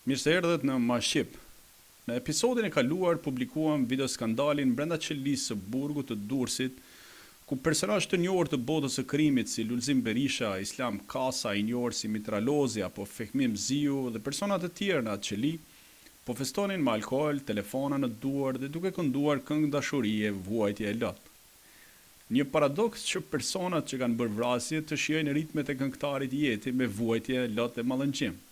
Mirë se erdhët në Mashqip. Në episodin e kaluar publikuam video skandalin brenda qelisë së burgut të Durrësit, ku personazhe të njohur të botës së krimit si Lulzim Berisha, Islam Kasa, i njohur si Mitralozi apo Fehmi Mziu dhe persona të tjerë në atë qeli, po festonin me alkool, telefona në duar dhe duke kënduar këngë dashurie, vuajtje e lot. Një paradoks që personat që kanë bërë vrasje të shijojnë ritmet e këngëtarit Jeti me vuajtje, lot dhe mallëngjim.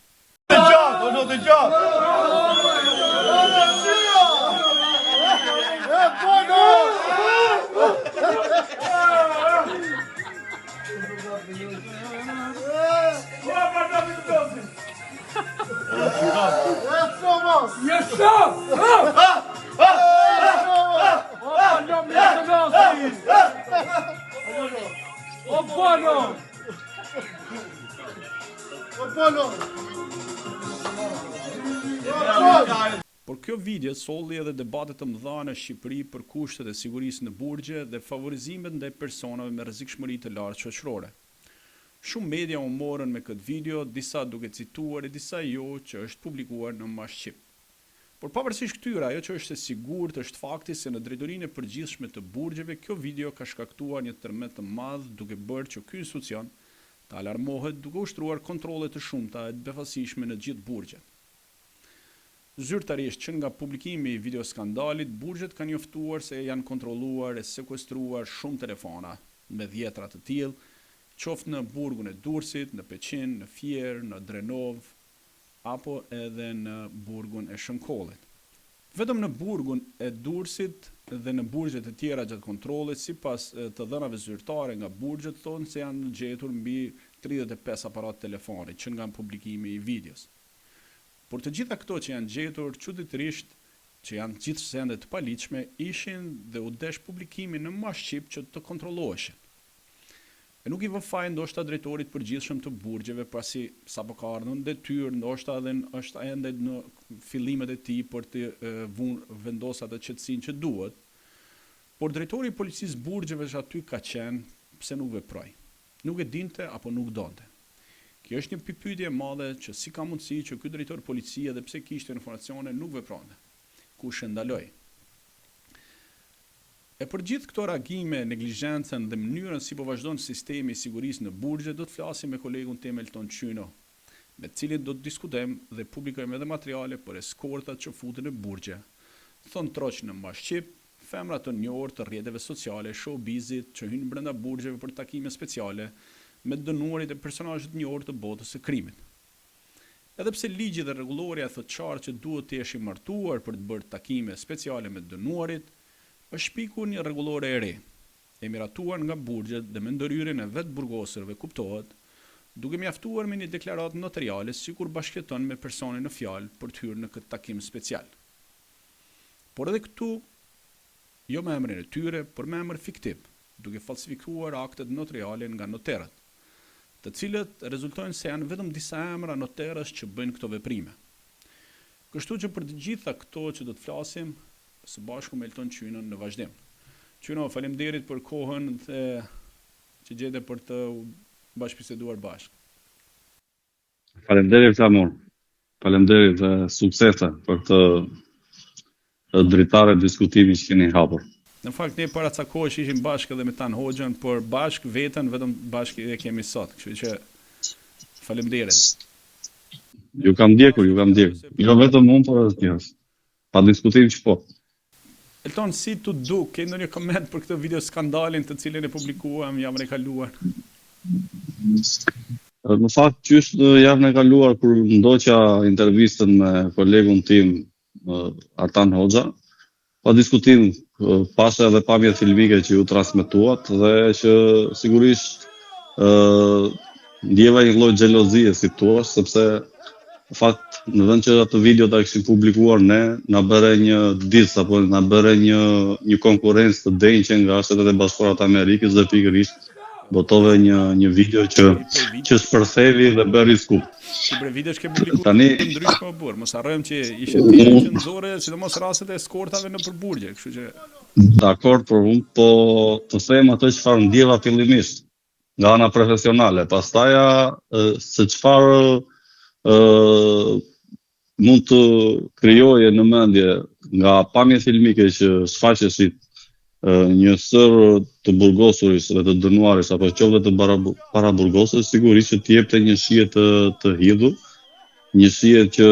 Por kjo video solli edhe debate të mëdha në Shqipëri për kushtet e sigurisë në burgje dhe favorizimet ndaj personave me rrezikshmëri të lartë shoqërore. Shumë media u morën me këtë video, disa duke cituar e disa jo, që është publikuar në Mashqip. Por pavarësisht këtyre, ajo që është e sigurt është fakti se në drejtorinë e përgjithshme të burgjeve kjo video ka shkaktuar një tërmet të madh duke bërë që ky institucion të alarmohet duke ushtruar kontrolle të shumta e të befasishme në gjithë burgjet. Zyrtarisht që nga publikimi i video skandalit, burgjet kanë njoftuar se janë kontrolluar e sekuestruar shumë telefona me dhjetra të tillë, qoftë në burgun e Durrësit, në Peqin, në Fier, në Drenov, apo edhe në burgun e Shënkollit. Vetëm në burgun e Durrësit dhe në burgjet e tjera gjatë kontrollit, sipas të dhënave zyrtare nga burgjet, thonë se janë gjetur mbi 35 aparat telefoni që nga publikimi i videos. Por të gjitha këto që janë gjetur, çuditërisht, që janë gjithë sende të paligjshme, ishin dhe u desh publikimi në Mashqip që të kontrolloheshin. E nuk i vë faj ndoshta drejtorit përgjithshëm të burgjeve, pasi sapo ka ardhur në detyrë, ndoshta edhe është ende në fillimet e tij për të vendosur atë qetësinë që duhet. Por drejtori i policisë burgjeve që aty ka qenë, pse nuk veproi? Nuk e dinte apo nuk donte? Kjo është një pyetje e madhe që si ka mundësi që ky drejtor policie edhe pse kishte informacione nuk vepronte. Kush e ndaloi? E për gjithë këto reagime, neglizhencën dhe mënyrën si po vazhdon sistemi i sigurisë në burgje, do të flasim me kolegun tim Elton Qyno, me të cilin do të diskutojmë dhe publikojmë edhe materiale për eskortat që futen në burgje. Thon troç në Mashqip, femra të njohur të rrjeteve sociale, showbizit që hynë brenda burgjeve për takime speciale me dënuarit e personazhe të njohur të botës së krimit. Edhe pse ligji dhe rregulloria thotë qartë që duhet të jesh i martuar për të bërë takime speciale me dënuarit, është shpikur një rregullore e re, e miratuar nga burgjet dhe me ndërhyrjen e vetë burgosërve kuptohet, duke mjaftuar me një deklaratë notariale sikur bashkëton me personin në fjalë për të hyrë në këtë takim special. Por edhe këtu, jo me emrin e tyre, por me emër fiktiv, duke falsifikuar aktet notariale nga noterët, të cilët rezultojnë se janë vetëm disa emra noterësh që bëjnë këto veprime. Kështu që për të gjitha këto që do të flasim, së bashku me Elton Qynon në vazhdim. Qyno, faleminderit për kohën dhe që gjete për të bashkëbiseduar bashkë. Faleminderit Amor. Faleminderit dhe suksese për të dritare diskutimi që keni hapur. Në fakt, ne para ca kohësh ishim bashkë edhe me Tan Hoxhën, por bashkë veten vetëm bashkë e kemi sot. Kështu që faleminderit. Ju kam ndjekur. Jo vetëm unë, por edhe tjerë. Pa diskutim që po. Elton, si të duk, ke ndonjë koment për këtë video skandalin të cilin e publikuam javën e kaluar? Në fakt, qysh javën e kaluar kur ndoqa intervistën me kolegun tim Artan Hoxha, pa diskutim pas edhe pamjet filmike që ju transmetuat dhe që sigurisht ndjeva një lloj xhelozie si thua, sepse në fakt në vend që atë video ta kishim publikuar ne, na bëre një ditë apo na bëre një konkurrencë të denjë nga Shtetet e Bashkuara të Amerikës dhe pikërisht botove një video që shpërthevi dhe bëri skup. Për videosh ke publikuar ndryshme bur, mos harrojmë që ishte tema që nxorre, sidomos rastet e eskortave në përburgje, kështu që dakord, por unë po të them atë çfarë ndjeva fillimisht nga ana profesionale, pastaja se çfarë mund të krijoje në mendje nga pamje filmike që shfaqeshin një sër të burgosuris dhe të dënuaris apo qoftë të paraburgosur, sigurisht që t'jepte një shije të hidhur, një shije që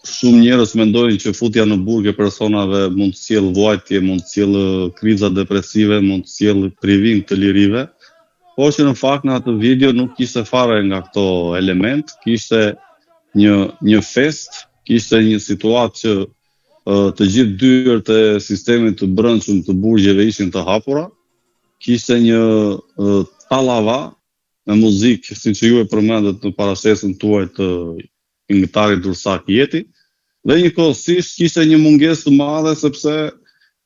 shumë njerëz mendojnë që futja në burg e personave mund të sjellë vuajtje, mund të sjellë kriza depresive, mund të sjellë privim të lirive, por që në fakt në atë video nuk kishte fare nga këto element, kishte një fest, kishte një situatë që të gjithë dyert e sistemit të brendshëm të burgjeve ishin të hapura, kishte një tallava me muzikë, siç ju e përmendët në parashtesën tuaj të këngëtarit Dursak Jeti, dhe njëkohësisht kishte një mungesë të madhe sepse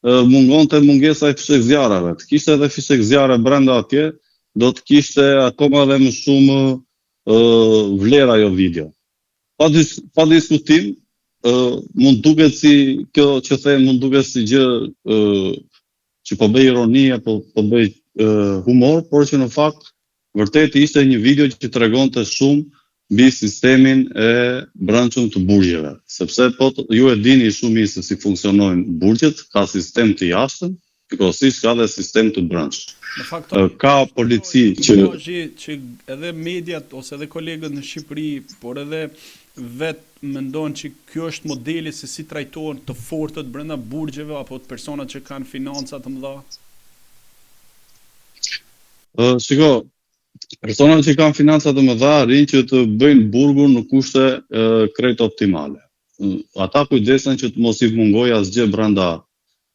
mungonte mungesa e fishek zjarreve. Të kishte edhe fishek zjarre brenda atje, do të kishte akoma edhe më shumë vlerë ajo video. Pa diskutim, mund duket si kjo që them, mund duket si gjë që po bëj ironi apo po bëj humor, por që në fakt vërtet ishte një video që tregonte shumë mbi sistemin e brendshëm të burgjeve, sepse ju e dini shumë mirë se si funksionojnë burgjet, ka sistem të jashtëm, njëkohësisht ka dhe sistem të brendshëm. Në fakt, ka polici që edhe mediat ose edhe kolegët në Shqipëri, por edhe vetë mendojnë që kjo është modeli se si trajtohen të fortët brenda burgjeve apo të personat që kanë financa të mëdha? Shiko, personat që kanë financa të mëdha rinë që të bëjnë burgun në kushte krejt optimale. Ata kujdesen që të mos i mungojë asgjë brenda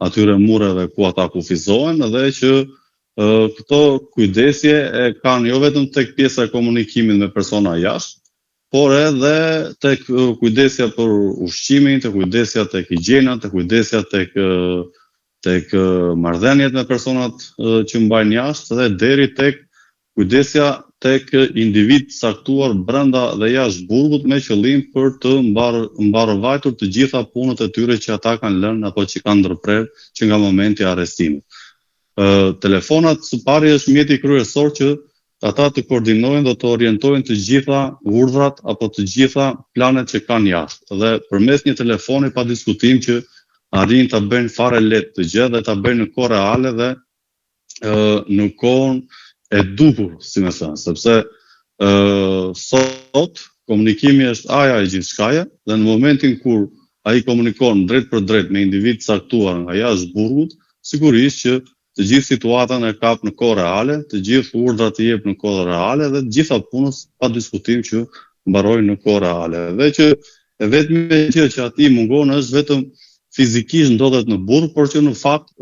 atyre mureve ku ata kufizohen, dhe që këto kujdesje e kanë jo vetëm tek pjesa e komunikimit me persona jashtë, por edhe tek kujdesja për ushqimin, tek kujdesja tek higjiena, tek kujdesja tek marrëdhëniet me personat që mbajnë jashtë, dhe deri tek kujdesja tek individ saktuar brenda dhe jashtë burgut me qëllim për të mbarvajtur të gjitha punët e tyre që ata kanë lënë apo që kanë ndërprer që nga momenti i arrestimit. Telefonat së pari është mjeti kryesor që ata të koordinojnë dhe të orientojnë të gjitha urdhrat apo të gjitha planet që kanë jashtë. Dhe përmes një telefoni pa diskutim që arrin ta bëjnë fare lehtë të gjë dhe ta bëjnë në kohë reale dhe në kohën e duhur, si më thënë, sepse sot komunikimi është aja e gjithçkaje dhe në momentin kur ai komunikon drejt për drejt me individ saktuar nga jashtë burgut, sigurisht që të gjithë situatën e kap në kohë reale, të gjithë urdhrat i jep në kohë reale dhe të gjitha punës pa diskutim që mbarojnë në kohë reale. Dhe që e vetme gjë që atij mungon është vetëm fizikisht ndodhet në burg, por që në fakt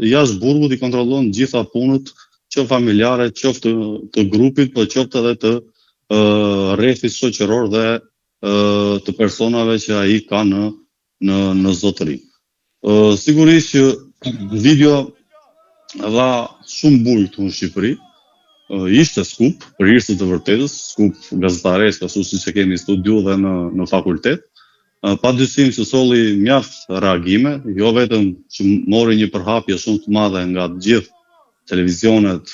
jashtë burgut i kontrollon gjitha punët, qoftë familjare, qoftë të grupit, por qoftë edhe të rrethit shoqëror dhe të personave që ai ka në zotëri. Sigurisht që video dha shumë bujë këtu në Shqipëri, ishte skup, për hir të vërtetës, skup gazetaresk, ashtu siç e kemi studiu dhe në fakultet. Pa dyshim që solli mjaft reagime, jo vetëm që mori një përhapje shumë të madhe nga të gjithë televizionet,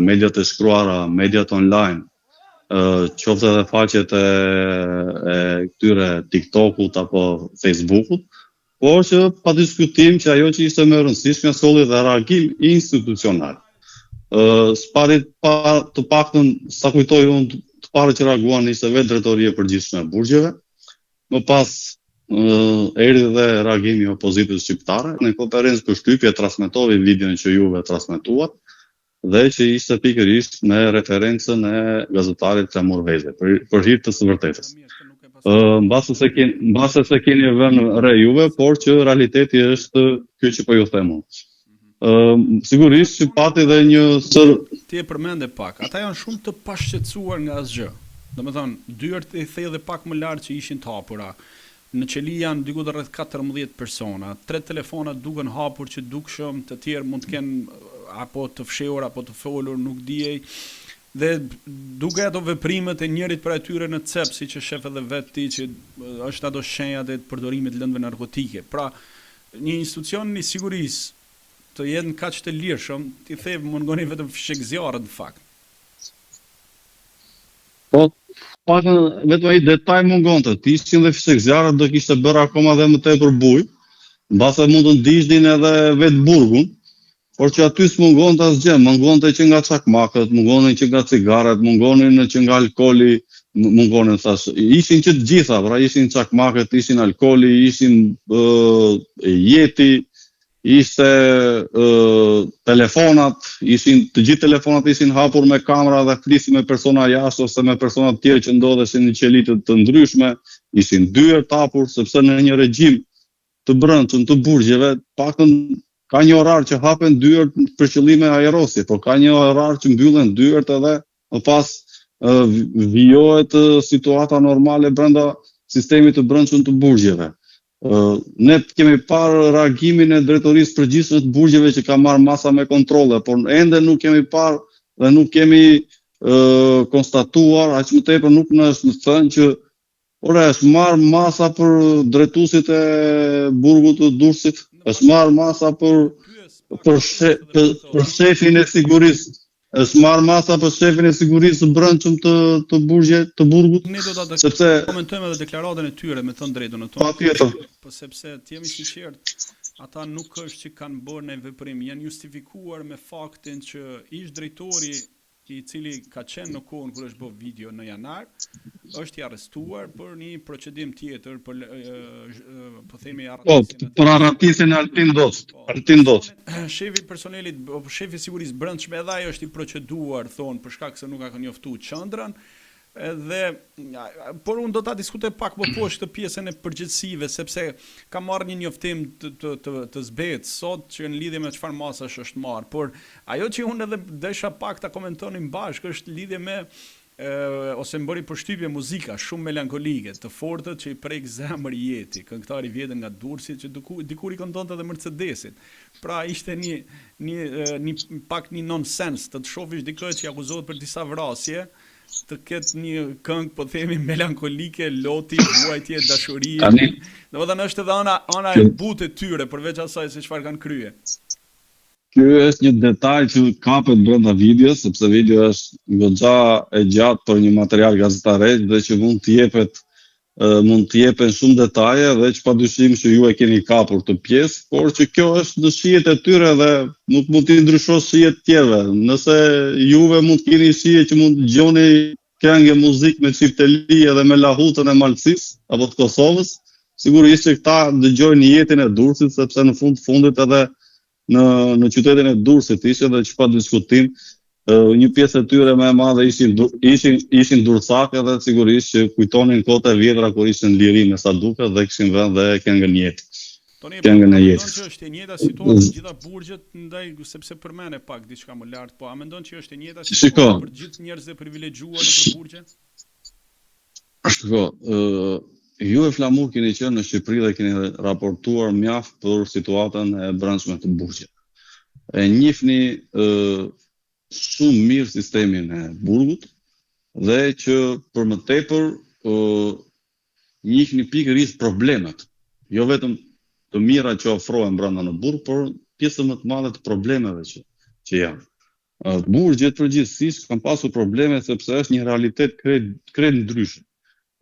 mediat e shkruara, mediat online, qoftë edhe faqet e këtyre TikTokut apo Facebookut, por që pa diskutim që ajo që ishte më e rëndësishme solli dhe reagim institucional. Të paktën sa kujtoj unë, të parë që reaguan ishte vetë drejtoria e përgjithshme e burgjeve. Më pas erdhi dhe reagimi i opozitës shqiptare. Në konferencë përshtypje transmetoi videon që juve transmetuat dhe që ishte pikërisht me referencën e gazetarit Tramur Veze për hir të së vërtetës. Mbase se keni vënë re juve, por që realiteti është ky që po ju them unë. Sigurisht që pati dhe një sër... Ti e përmende pak, ata janë shumë të pashqetësuar nga asgjë. Domethënë, dyert e thellë pak më lart që ishin të hapura. Në qeli janë diku rreth 14 persona, 3 telefona duken hapur që dukshëm, të tjerë mund të kenë apo të fshehur apo të folur, nuk diej. Dhe duke ato veprimet e njërit për atyre në cep, siç e shef edhe vetë ti, që është ato shenjat e përdorimit të lëndëve narkotike. Pra, një institucion i sigurisë të jenë kaq të lirshëm, ti the mungoni vetëm fshek zjarret në fakt. Po, pakën vetëm ai detaj mungonte. Të ishin dhe fishek zjarret do kishte bërë akoma dhe më tepër bujë, mbase mund të ndiqnin edhe vetë burgun, por që aty s'mungonte asgjë, mungonte që nga çakmakët, mungonin që nga cigaret, mungonin që nga alkooli, mungonin thash. Ishin që të gjitha, pra ishin çakmakët, ishin alkooli, ishin jeti, ishte telefonat, ishin të gjithë telefonat ishin hapur me kamera dhe flisin me persona jashtë ose me persona të tjerë që ndodheshin në qelitë të ndryshme, ishin dyer të hapur sepse në një regjim të brendshëm të burgjeve, paktën ka një orar që hapen dyert për qëllime aerosje, por ka një orar që mbyllen dyert edhe më pas vijohet situata normale brenda sistemit të brendshëm të burgjeve. Ne kemi parë reagimin e drejtorisë përgjithshme të burgjeve që ka marrë masa me kontrolle, por ende nuk kemi parë dhe nuk kemi konstatuar, aq më tepër nuk na është thënë që është marrë masa për drejtuesit e burgut të Durrësit, është marrë masa për shefin e sigurisë. Është marrë masa për shefin e sigurisë së brendshëm të burgut. Ne do ta sepse komentojmë edhe deklaratën e tyre, me thënë drejtën e tonë. Patjetër. Po sepse të jemi sinqert, ata nuk është që kanë bërë në veprim, janë justifikuar me faktin që ish drejtori i cili ka qenë në kohën kur është bërë video në janar, është i arrestuar për një procedim tjetër për po themi për arratisin e Altin Dost. Shefi i personelit, shefi i sigurisë brendshme edhe ai është i proceduar, thonë, për shkak se nuk ka njoftuar qendrën. Por unë do ta diskutoj pak më poshtë këtë pjesën e përgjegjësive, sepse ka marrë një njoftim të zbetë sot që në lidhje me çfarë masash është marrë, por ajo që unë edhe desha pak ta komentonim bashkë është lidhje me ose më bëri përshtypje muzika shumë melankolike, të fortët që i prek zemër Jeti, këngëtari i vjetër nga Durrësi që dikur i këndonte edhe Mercedesit. Pra ishte një pak një nonsens të shohësh dikë që akuzohet për disa vrasje, të ketë një këngë, po themi, melankolike, loti, vuajtje, dashurie. Domethënë është edhe ana e butë e tyre, përveç asaj se çfarë kanë krye. Ky është një detaj që kapet brenda videos, sepse video është goxha e gjatë për një material gazetarek dhe që mund të jepen shumë detaje dhe që padyshim që ju e keni kapur të pjesë, por që kjo është në shijet e tyre dhe nuk mund t'i ndryshosh shijet tjerëve. Nëse juve mund të keni shije që mund të dëgjoni këngë muzikë me çifteli edhe me lahutën e Malësisë apo të Kosovës, sigurisht që këta dëgjojnë jetin e Durrësit, sepse në fundit edhe në qytetin e Durrësit ishte dhe që pa diskutim, një pjesë e tyre më e madhe ishin durrësake dhe sigurisht që kujtonin kohët e vjetra kur ishin në liri me sa duket dhe kishin vënë dhe këngën jetë. Këngën e jetës. Që është e njëjta situatë në gjitha burgjet, ndaj sepse përmend pak diçka më lart, po a mendon që është e njëjta situatë për gjithë njerëzit e privilegjuar nëpër burgje? Shiko, ju e flamur keni qenë në Shqipëri dhe keni raportuar mjaft për situatën e brendshme të burgjeve. E njihni shumë mirë sistemin e burgut dhe që për më tepër njihni pikërisht problemet, jo vetëm të mira që ofrohen brenda në burg, por pjesën më të madhe të problemeve që janë. Burgjet përgjithsisht kanë pasur probleme sepse është një realitet krejt ndryshe.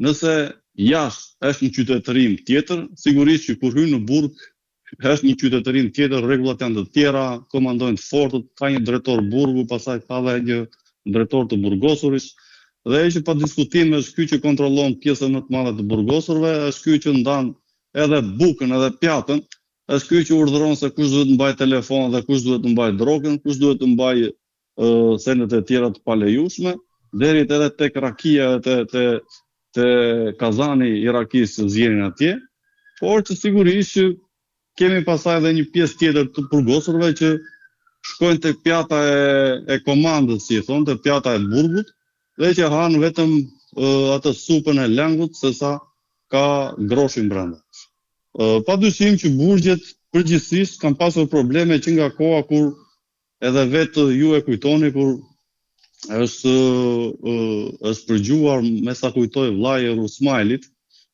Nëse jashtë është një qytetërim tjetër, sigurisht që kur hyn në burg është një qytetërim tjetër, rregullat janë të tjera, komandojnë të fortët, ka një drejtor burgu, pastaj ka dhe një drejtor të burgosuris, dhe që pa diskutim është ky që kontrollon pjesën më të madhe të burgosurve, është ky që ndan edhe bukën edhe pjatën, është ky që urdhëron se kush duhet të mbajë telefon dhe kush duhet të mbajë drogën, kush duhet të mbajë sendet e tjera të palejueshme, deri edhe tek rakia te kazani i rakisë që zjerin atje, por që sigurisht që kemi pasaj edhe një pjesë tjetër të burgosurve që shkojnë tek pjata e komandës, si e thonë, te pjata e burgut, dhe që hanë vetëm atë supën e lëngut, se sa ka groshin brenda. Padyshim që burgjet përgjithsisht kanë pasur probleme që nga koha kur edhe vetë ju e kujtoni kur është përgjuar me sa kujtoj vllai i Rusmailit,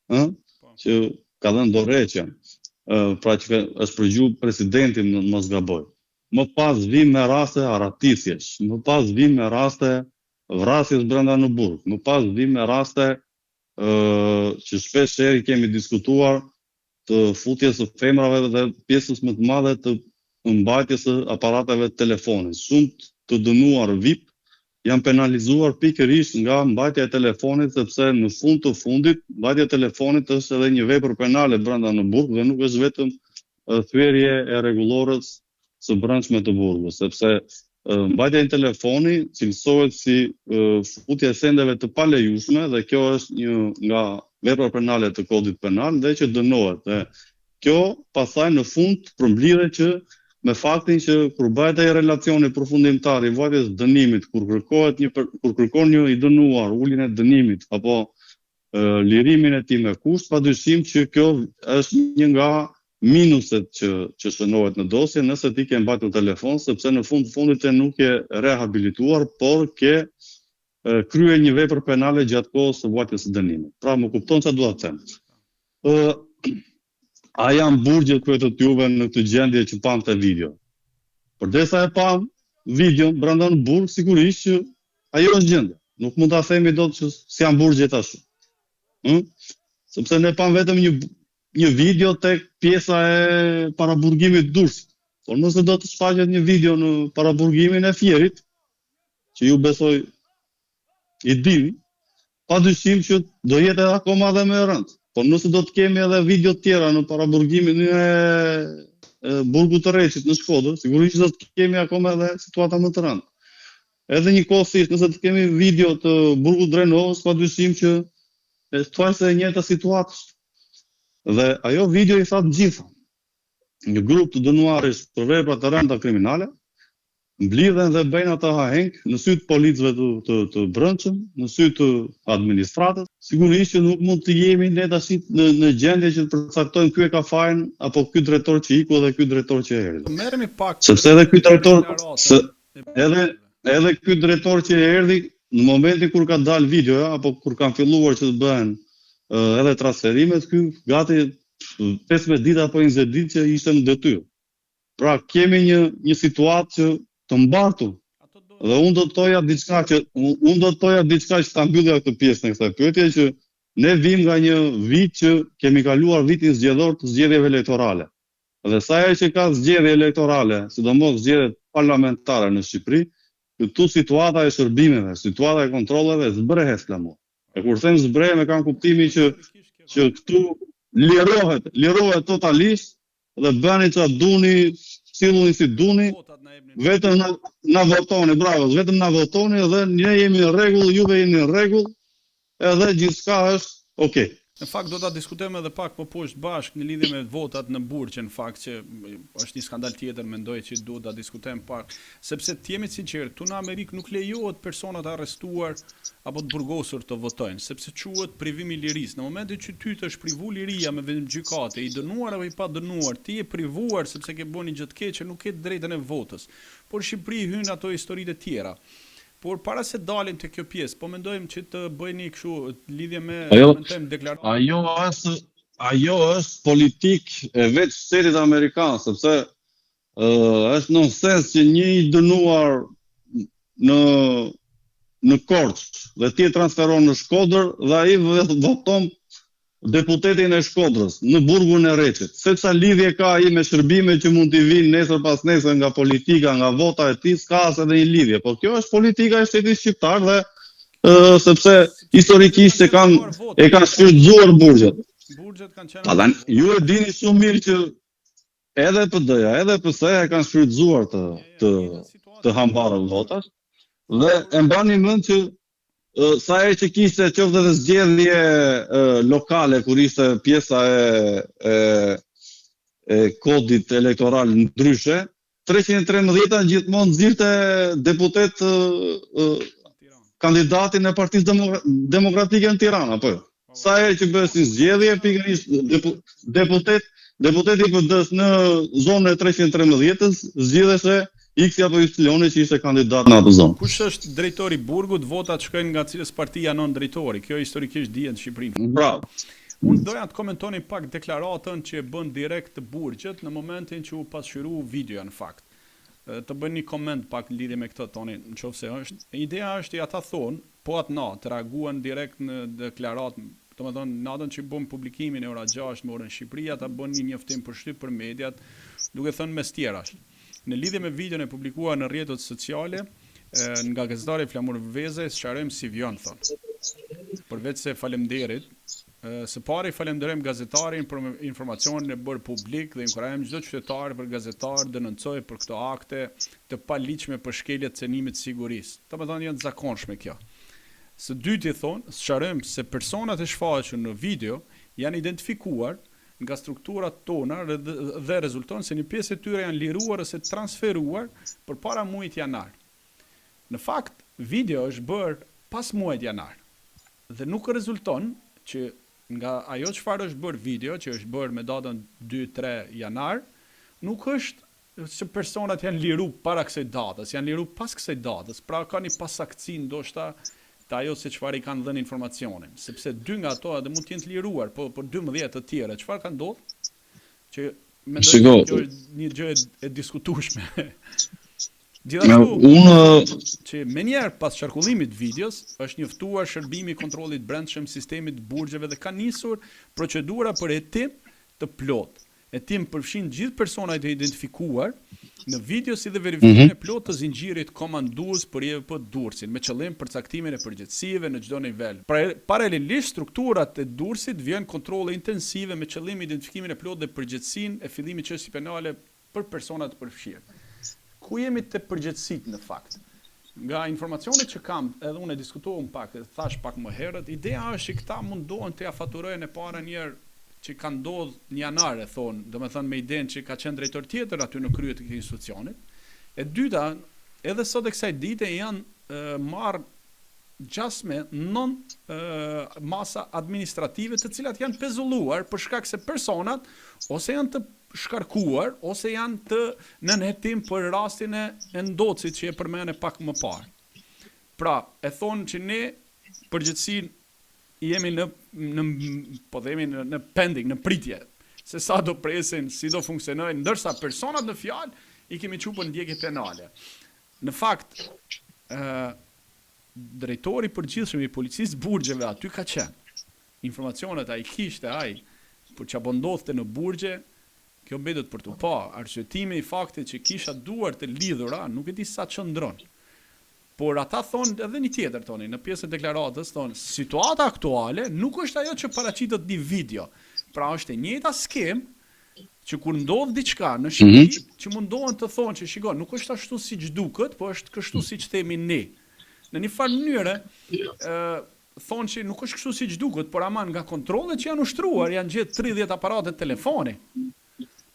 që ka dhënë dorëheqjen. Pra që është përgjuar presidentin në mos gaboj. Më pas vim me raste aratisjesh, më pas vim me raste vrasjes brenda në burg. Më pas vim me raste që shpesh i kemi diskutuar të futjes së femrave dhe pjesës më të madhe të mbajtjes së aparateve të telefonit. Shumë të dënuar VIP janë penalizuar pikërisht nga mbajtja e telefonit, sepse në fund të fundit mbajtja e telefonit është edhe një vepër penale brenda në burg dhe nuk është vetëm thyerje e rregullorës së brendshme të burgut, sepse mbajtja e telefoni cilësohet si futje e sendeve të palejueshme dhe kjo është një nga veprat penale të kodit penal dhe që dënohet. Dhe kjo pastaj në fund përmbledhet që me faktin që kur bëhet ai relacioni përfundimtar i vajtjes dënimit, kur kërkon një i dënuar uljen e dënimit apo lirimin e tij me kusht, padyshim që kjo është një nga minuset që shënohet në dosje nëse ti ke mbajtur telefon, sepse në fundit e nuk je rehabilituar, por ke kryer një vepër penale gjatë kohës së vajtjes së dënimit. Pra më kupton çfarë dua të them. A janë burgjet kryetët juve në këtë gjendje që pam të video? Përdesa e pam videon brenda në burg, sigurisht që ajo është gjendje. Nuk mund ta themi dot që s'janë burgjet ashtu. Sepse ne pam vetëm një video tek pjesa e paraburgimit Durrësit. Por nëse do të shfaqet një video në paraburgimin e Fierit, që ju besoj i dini, padyshim që do jetë akoma dhe më e rëndë. Por nëse do të kemi edhe video të tjera në paraburgimin e burgut të Reçit në Shkodër, sigurisht do të kemi akoma edhe situata më të rëndë. Edhe njëkohësisht nëse të kemi video të burgut Drenovës, padyshim që thua se e njëjta situatë. Dhe ajo video i tha të gjitha. Një grup të dënuarish për vepra të rënda kriminale mblidhen dhe bëjnë ata haheng në sy të policëve të brendshëm, në sy të administratës. Sigurisht që nuk mund të jemi ne tash në gjendje që të përcaktojmë ky e ka fajin apo ky drejtor që iku dhe ky drejtor që erdhi. Merremi pak sepse edhe ky drejtor edhe ky drejtor që erdhi në momentin kur ka dalë videoja apo kur kanë filluar që të bëhen edhe transferimet, ky gati 15 ditë apo 20 ditë që ishte në detyrë. Pra kemi një situatë që të mbartur. Dhe unë do të thoja diçka që ta mbyllja këtë pjesë në kësaj pyetje, që ne vim nga një vit që kemi kaluar vitin zgjedhor të zgjedhjeve elektorale. Dhe sa herë që ka zgjedhje elektorale, sidomos zgjedhjet parlamentare në Shqipëri, këtu situata e shërbimeve, situata e kontrolleve zbrehet flamur. E kur them zbrehem e kam kuptimin që këtu lirohet totalisht dhe bëni çfarë duni, silluni si duni, vetëm na votoni, bravo, vetëm na votoni dhe ne jemi në rregull, juve jeni në rregull, edhe gjithçka është okay. Në fakt do ta diskutojmë edhe pak më poshtë bashkë në lidhje me votat në burg, që në fakt që është një skandal tjetër, mendoj që duhet ta diskutojmë pak, sepse të jemi sinqert, këtu në Amerikë nuk lejohet personat arrestuar apo të burgosur të votojnë, sepse quhet privim i lirisë. Në momentin që ty të është privu liria me vendim gjykate, i dënuar apo i pa dënuar, ti je privuar sepse ke bënë një gjë të keqe, nuk ke drejtën e votës. Por në Shqipëri hyn ato historitë të tjera. Por para se dalim te kjo pjesë, po mendojmë që të bëjni kështu lidhje me deklaratë. Ajo është politik e vetë shtetit amerikan, sepse është nonsens që një i dënuar në Korçë dhe ti e transferon në Shkodër dhe ai voton deputetin e Shkodrës në burgun e Reçit. Se çfarë lidhje ka ai me shërbime që mund t'i vinë nesër pas nesër nga politika, nga vota e tij, s'ka as edhe një lidhje. Por kjo është politika e shtetit shqiptar dhe sepse historikisht e kanë shfrytzuar burgjet. Burgjet kanë qenë. Ju e dini shumë mirë që edhe PD-ja, edhe PS-ja kanë shfrytzuar të hambarën votash dhe e mbani mend që sa herë që kishte qoftë edhe zgjedhje lokale kur ishte pjesa e kodit elektoral ndryshe, 313 gjithmonë nxirrte deputet kandidatin e Partisë Demokratike në Tiranë, apo jo? Sa herë që bëhesin zgjedhje, pikërisht deputeti i PD-s në zonën e 313-s zgjidheshe X apo Y që ishte kandidat në atë zonë. Kush është drejtori i burgut, votat shkojnë nga cilës parti janon drejtori. Kjo historikisht dihet në Shqipëri. Bravo. Unë doja të komentoni pak deklaratën që e bën direkt të burgjet në momentin që u pasqyrua videoja në fakt. të bëj një koment pak në lidhje me këtë toni, nëse është. Ideja është i ata thonë, po atë natë reaguan direkt në deklaratë, domethënë natën që bën publikimin e ora 6 me orën Shqipëri, ata bën një njoftim përshtyp për mediat, duke thënë mes tjerash. Në lidhje me videon e publikuar në rrjetet sociale, nga gazetari Flamur Veze, sqarojmë si vjen thonë. Përveç se faleminderit, së pari falenderojmë gazetarin për informacionin e bërë publik dhe inkurajojmë çdo qytetar për gazetar denoncojë për këto akte të paligjshme për shkelje të cenimit të sigurisë. Domethënë janë të zakonshme kjo. Së dyti thonë, sqarojmë se personat e shfaqur në video janë identifikuar nga strukturat tona dhe rezulton se një pjesë e tyre janë liruar ose transferuar përpara muajit janar. Në fakt, video është bërë pas muajit janar dhe nuk rezulton që nga ajo çfarë është bërë video, që është bërë me datën 2-3 janar, nuk është që personat janë liru para kësaj datës, janë liru pas kësaj datës, pra ka një pasaktësi ndoshta të ajo se çfarë i kanë dhënë informacionin, sepse 2 nga ato edhe mund të jenë të liruar, po 12 të tjera, çfarë ka ndodhur? Që mendoj që kjo është një gjë e diskutueshme. Gjithashtu, që menjëherë pas qarkullimit videos, është njoftuar shërbimi i kontrollit brendshëm sistemit burgjeve dhe ka nisur procedura për hetim të plotë. Hetim përfshin gjithë personat e identifikuar në video si dhe verifikimin e plotë të zinxhirit komandues për JVP Durrësin me qëllim përcaktimin e përgjegjësive në çdo nivel. Paralelisht strukturat e Durrësit vjen kontrolle intensive me qëllim identifikimin e plotë dhe përgjegjësinë e fillimit çështje penale për personat të përfshirë. Ku jemi të përgjithësit në fakt? Nga informacionet që kam, edhe unë e diskutohem pak, e thash pak më herët, ideja është që këta mundohen të ja faturojnë e para njerë që ka ndodhur në janar, e thonë, domethënë me idenë që ka qenë drejtor tjetër aty në krye të këtij institucionit. E dyta, edhe sot e kësaj dite janë marrë gjasme non masa administrative të cilat janë pezulluar për shkak se personat ose janë të shkarkuar ose janë të nënhetim për rastin e Ndocit që e përmene pak më parë. Pra, e thonë që ne përgjithësinë jemi në pending, në pritje, se sa do presin, si do funksionojnë, ndërsa personat në fjalë i kemi çuar në ndjekje penale. Në fakt, drejtori i përgjithshëm i policisë Burgjeve aty ka qenë. Informacionet ai kishte ai për çfarë ndodhte në Burgje. Kjo mbetet për tu pa, arsyetimi i faktit që kisha duar të lidhura, nuk e di sa qëndron. Por ata thonë edhe një tjetër toni, në pjesën e deklaratës thonë, situata aktuale nuk është ajo që paraqitet në video. Pra është e njëjta skemë që kur ndodh diçka në Shqipëri, që mundohen të thonë që shiko, nuk është ashtu siç duket, po është kështu siç themi ne. Në një farë mënyre, thonë që nuk është kështu siç duket, por aman nga kontrollet që janë ushtruar, janë gjetë 30 aparate telefoni.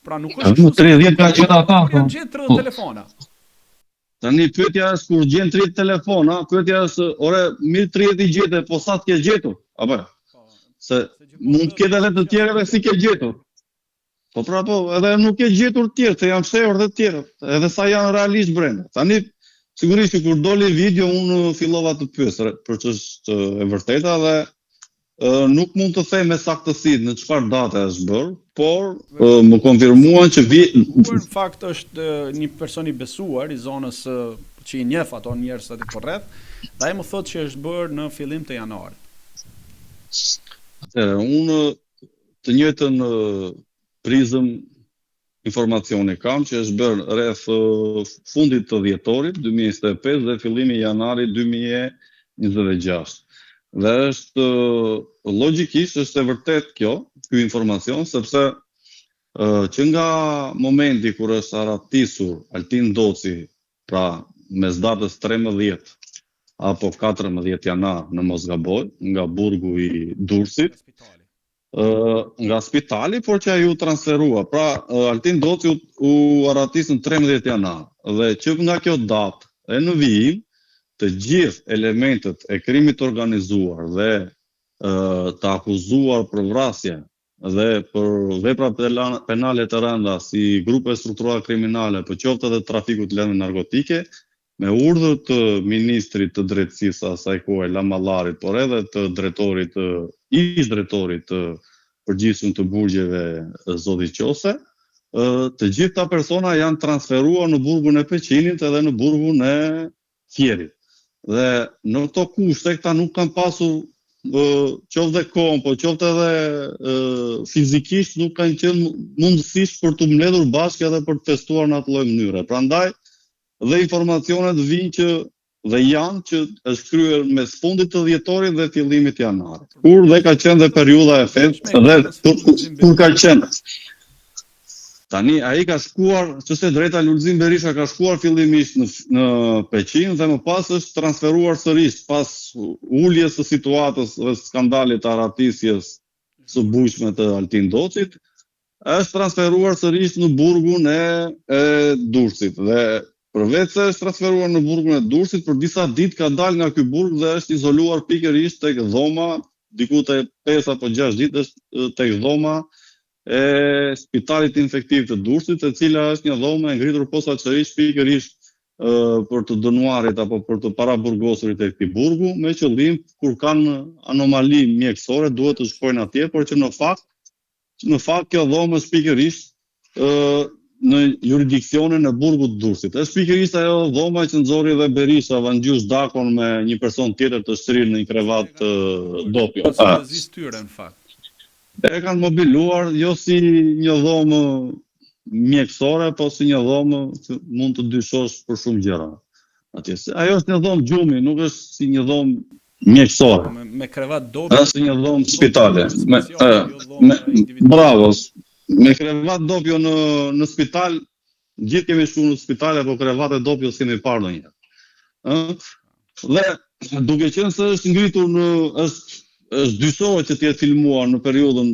Pra nuk është 30 ka gjetë ata. Janë gjetë 30 telefona. Tani pyetja është kur gjen 30 telefona, pyetja është ore mirë 30 i gjete, po sa të ke gjetur? Apo? Se mund të ketë edhe të tjerëve si ke gjetur. Po pra po, edhe nuk ke gjetur të tjerë, se janë fshehur dhe të tjerë, edhe sa janë realisht brenda. Tani sigurisht që kur doli video unë fillova të pyes për ç'është e vërteta dhe nuk mund të them me saktësi në çfarë date është bërë, por më konfirmuan që në fakt është një person i besuar i zonës që i njeh ato njerëz aty po rreth, dhe ai më thotë që është bërë në fillim të janarit. Unë të njëjtën prizëm informacioni kam që është bërë rreth fundit të dhjetorit 2025 dhe fillimi i janarit 2026. Dhe është logjikisht është e vërtet ky informacion, sepse që nga momenti kur është aratisur Altin Doci, pra mes datës 13 apo 14 janar në mos gaboj, nga burgu i Durrësit, nga spitali, por që ai u transferua. Pra Altin Doci u aratis në 13 janar dhe që nga kjo datë e në vijim të gjithë elementet e krimit organizuar dhe të akuzuar për vrasje dhe për vepra penale të rënda si grupe strukturale kriminale, për qoftë edhe trafiku të lëndë narkotike, me urdhër të ministrit të drejtësisë asaj kohe Lamallarit, por edhe të ish drejtorit të përgjithshëm të burgjeve Zoti Qose, të gjithë ta persona janë transferuar në burgun e Peqinit edhe në burgun e Fierit. Dhe në këto kushte këta nuk kanë pasur qoftë dhe kohën, po qoftë edhe fizikisht nuk kanë qenë mundësisht për të mbledhur bashkë edhe për të testuar në atë lloj mënyre. Prandaj dhe informacionet vinë që dhe janë që është kryer mes fundit të dhjetorit dhe fillimit janarit. Kur dhe ka qenë dhe periudha e festë dhe kur ka qenë. Tani ai ka shkuar, çështja e drejta Lulzim Berisha ka shkuar fillimisht në Peqin dhe më pas është transferuar sërish pas uljes së situatës dhe skandalit të arratisjes së bujshme të Altin Docit, është transferuar sërish në burgun e Durrësit dhe përveç se është transferuar në burgun e Durrësit, për disa ditë ka dalë nga ky burg dhe është izoluar pikërisht tek dhoma, diku te 5 apo 6 ditë është tek dhoma e Spitalit Infektiv të Durrësit, e cila është një dhomë e ngritur posaçërisht pikërisht për të dënuarit apo për të paraburgosurit e këtij burgu, me qëllim kur kanë anomali mjekësore duhet të shkojnë atje, por që në fakt kjo dhomë është pikërisht në jurisdiksionin e burgut të Durrësit. Është pikërisht ajo dhoma që nxorri dhe Berisha Vangjush Dakon me një person tjetër të shtrirë në një krevat dopjo. Tyre në fakt. E kanë mobiluar jo si një dhomë mjekësore, po si një dhomë që mund të dyshosh për shumë gjëra. Ajo është një dhomë gjumi, nuk është si një dhomë mjekësore. Me krevat dopjo. Është si një dhomë spitale. Bravo. Me krevat dopjo në spital, gjithë kemi shkuar në spitale, po krevate dopjo s'kemi parë ndonjëherë. Dhe duke qenë se është ngritur është dyshohet që të jetë filmuar në periudhën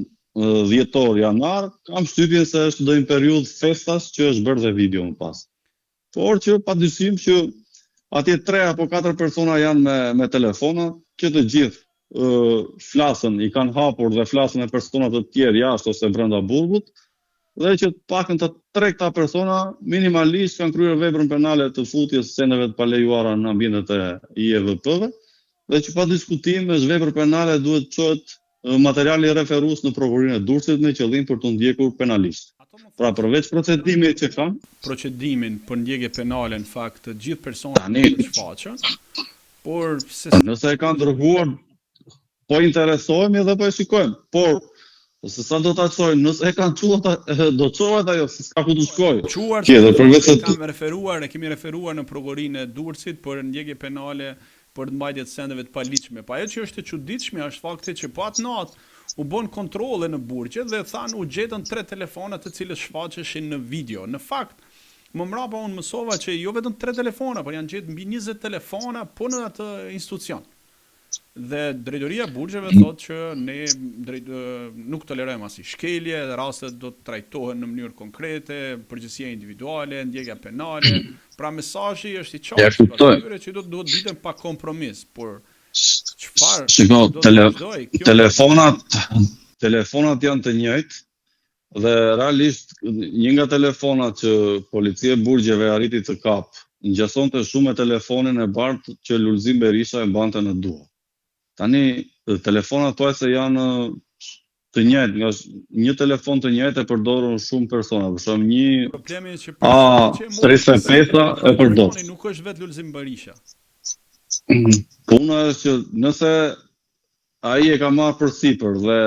dhjetor-janar, kam shtypjen se është në një periudhë festas që është bërë dhe video më pas. Por që padyshim që atje 3 apo 4 persona janë me telefona, që të gjithë flasën, i kanë hapur dhe flasën e persona të tjerë jashtë ose brenda burgut, dhe që pakën të 3 këta persona minimalisht kanë kryer veprën penale të futjes sceneve të palejuara në ambientet e IEVP-ve, dhe që pa diskutim është vepër penale duhet të çohet materiali referues në prokurorinë e Durrësit me qëllim për të ndjekur penalisht. Pra përveç procedimit që kanë, procedimin për ndjekje penale në fakt të gjithë personat të shfaqën, por nëse e kanë dërguar, po interesohemi dhe po e shikojmë, por se sa do ta çojnë, nëse e kanë çuar do çohet ajo, s'ka ku të shkojë. Kemi referuar në prokurorinë e Durrësit për ndjekje penale për të mbajtje të sendeve të paligjshme. Pa ajo që është e çuditshme është fakti që po atë natë u bën kontrolle në burgje dhe thanë u gjetën 3 telefona të cilët shfaqeshin në video. Në fakt, më mbrapa unë mësova që jo vetëm 3 telefona, por janë gjetë mbi 20 telefona po në atë institucion. Dhe drejtoria e burgjeve thotë që ne nuk tolerojmë asnjë shkelje, rastet do të trajtohen në mënyrë konkrete, përgjegjësia individuale, ndjekja penale. Pra mesazhi është i qartë për tyre që do të biten pa kompromis, por çfarë? Shiko, telefonat janë të njëjtë dhe realisht një nga telefonat që policia e burgjeve arriti të kapë ngjasonte shumë me telefonin e bardhë që Lulzim Berisha e mbante në duar. Tani telefonat thuajse janë të njëjtë, nga një telefon të njëjtë e përdorën shumë persona, për shembull një A35 e përdor. Nuk është vetë Lulzim Berisha. Puna është që nëse ai e ka marrë përsipër dhe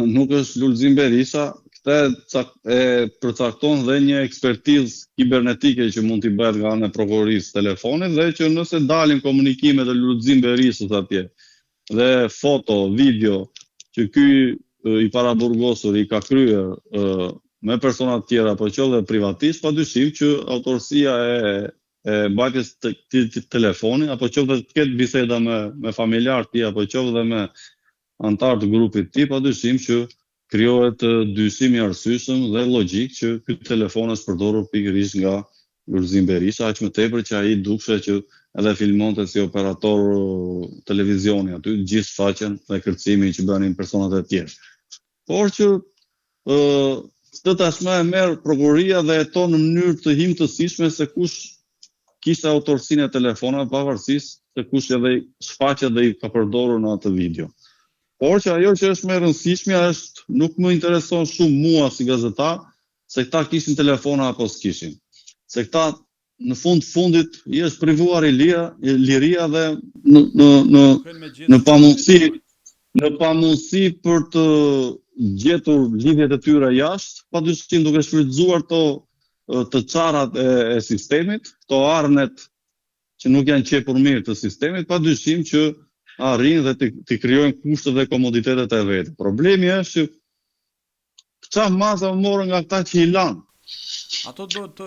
nuk është Lulzim Berisha, këtë e përcakton dhe një ekspertizë kibernetike që mund t'i bëhet nga ana e prokurorisë telefonit dhe që nëse dalin komunikime të Lulzim Berishës atje dhe foto, video që ky i paraburgosur i ka kryer me persona të tjera apo që dhe privatisht, padyshim që autorësia e mbajtjes të këtij telefoni apo që të ketë biseda me familjar të tij apo që dhe me antar të grupit të tij, padyshim që krijohet dyshim i arsyeshëm dhe logjik që ky telefon është përdorur pikërisht nga Lulzim Berisha, aq më tepër që ai dukshte që edhe filmonte si operator televizioni aty, gjithë shfaqjen dhe kërcimin që bënin personat e tjerë. Por që këtë tashmë e merr prokuroria dhe heton në mënyrë të himtësishme se kush kishte autorsinë e telefonave pavarësisht se kush edhe shfaqet dhe i ka përdorur në atë video. Por që ajo që është më e rëndësishme është nuk më intereson shumë mua si gazetar, se këta kishin telefona apo s'kishin. Se këta në fundit i është privuar liria dhe në pamundësi për të gjetur lidhjet e tyre jashtë, padyshim duke shfrytzuar të çarrat e sistemit, këto arnet që nuk janë qepur mirë të sistemit, padyshim që arrin dhe të krijojnë kushte dhe komoditetet e vetë. Problemi është që këta masa morën nga këta që i lanë. Ato do të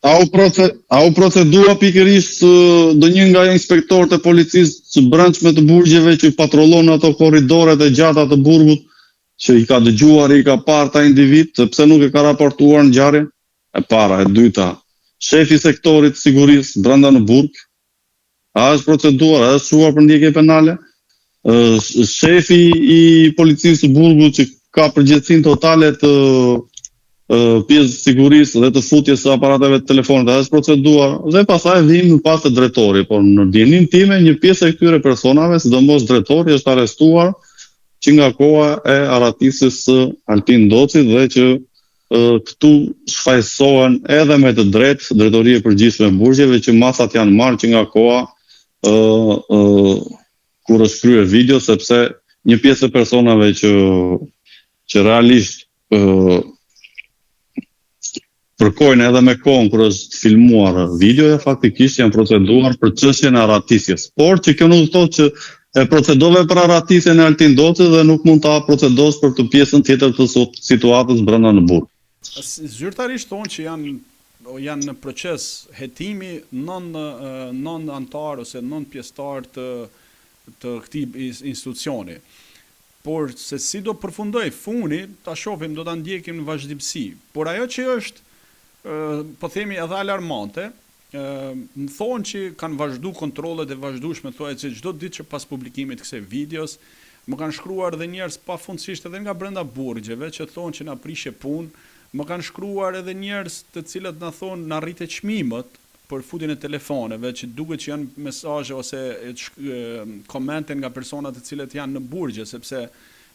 A u procedua pikërisht ndonjë nga inspektorët e policisë së brendshme të burgjeve që patrollon ato korridoret e gjata të burgut, që i ka dëgjuar, i ka parë ta individ, sepse nuk e ka raportuar ngjarjen? E para, e dyta, shefi i sektorit të sigurisë brenda në burg, a është proceduar, a është shuar për ndjekje penale? Shefi i policisë së burgut që ka përgjegjësinë totale të pjesë sigurisë dhe të futjes së aparateve të telefonit, a është proceduar, dhe pastaj vim pas të drejtori, por në djenin time një pjesë e këtyre personave, sidomos drejtori, është arrestuar që nga koha e aratisjes së Altin Docit dhe që këtu shfaqsohen edhe me të drejtë drejtoria e përgjithshme e burgjeve që masat janë marrë që nga koha kur është kryer video, sepse një pjesë e personave që realisht përkojnë edhe me kohën kur është filmuar videoja, faktikisht janë proceduar për çështjen e aratisjes. Por që kjo nuk thotë që e procedove për aratisjen e Altin Docit dhe nuk mund ta procedosh për të pjesën tjetër të situatës brenda në burg. Zyrtarisht thonë që janë në proces hetimi non antar ose non pjesëtar të këtij institucioni. Por se si do përfundoj funi, ta shohim, do ta ndjekim në vazhdimsi. Por ajo që është po themi edhe alarmante, më thonë që kanë vazhdu kontrollet e vazhdueshme, thuhet se çdo ditë që pas publikimit të kësaj videos, më kanë shkruar edhe njerëz pafundësisht edhe nga brenda burgjeve që thonë që na prishje punë, më kanë shkruar edhe njerëz të cilët na thonë na rritet çmimet për futjen e telefoneve, që duket që janë mesazhe ose komente nga persona të cilët janë në burgje, sepse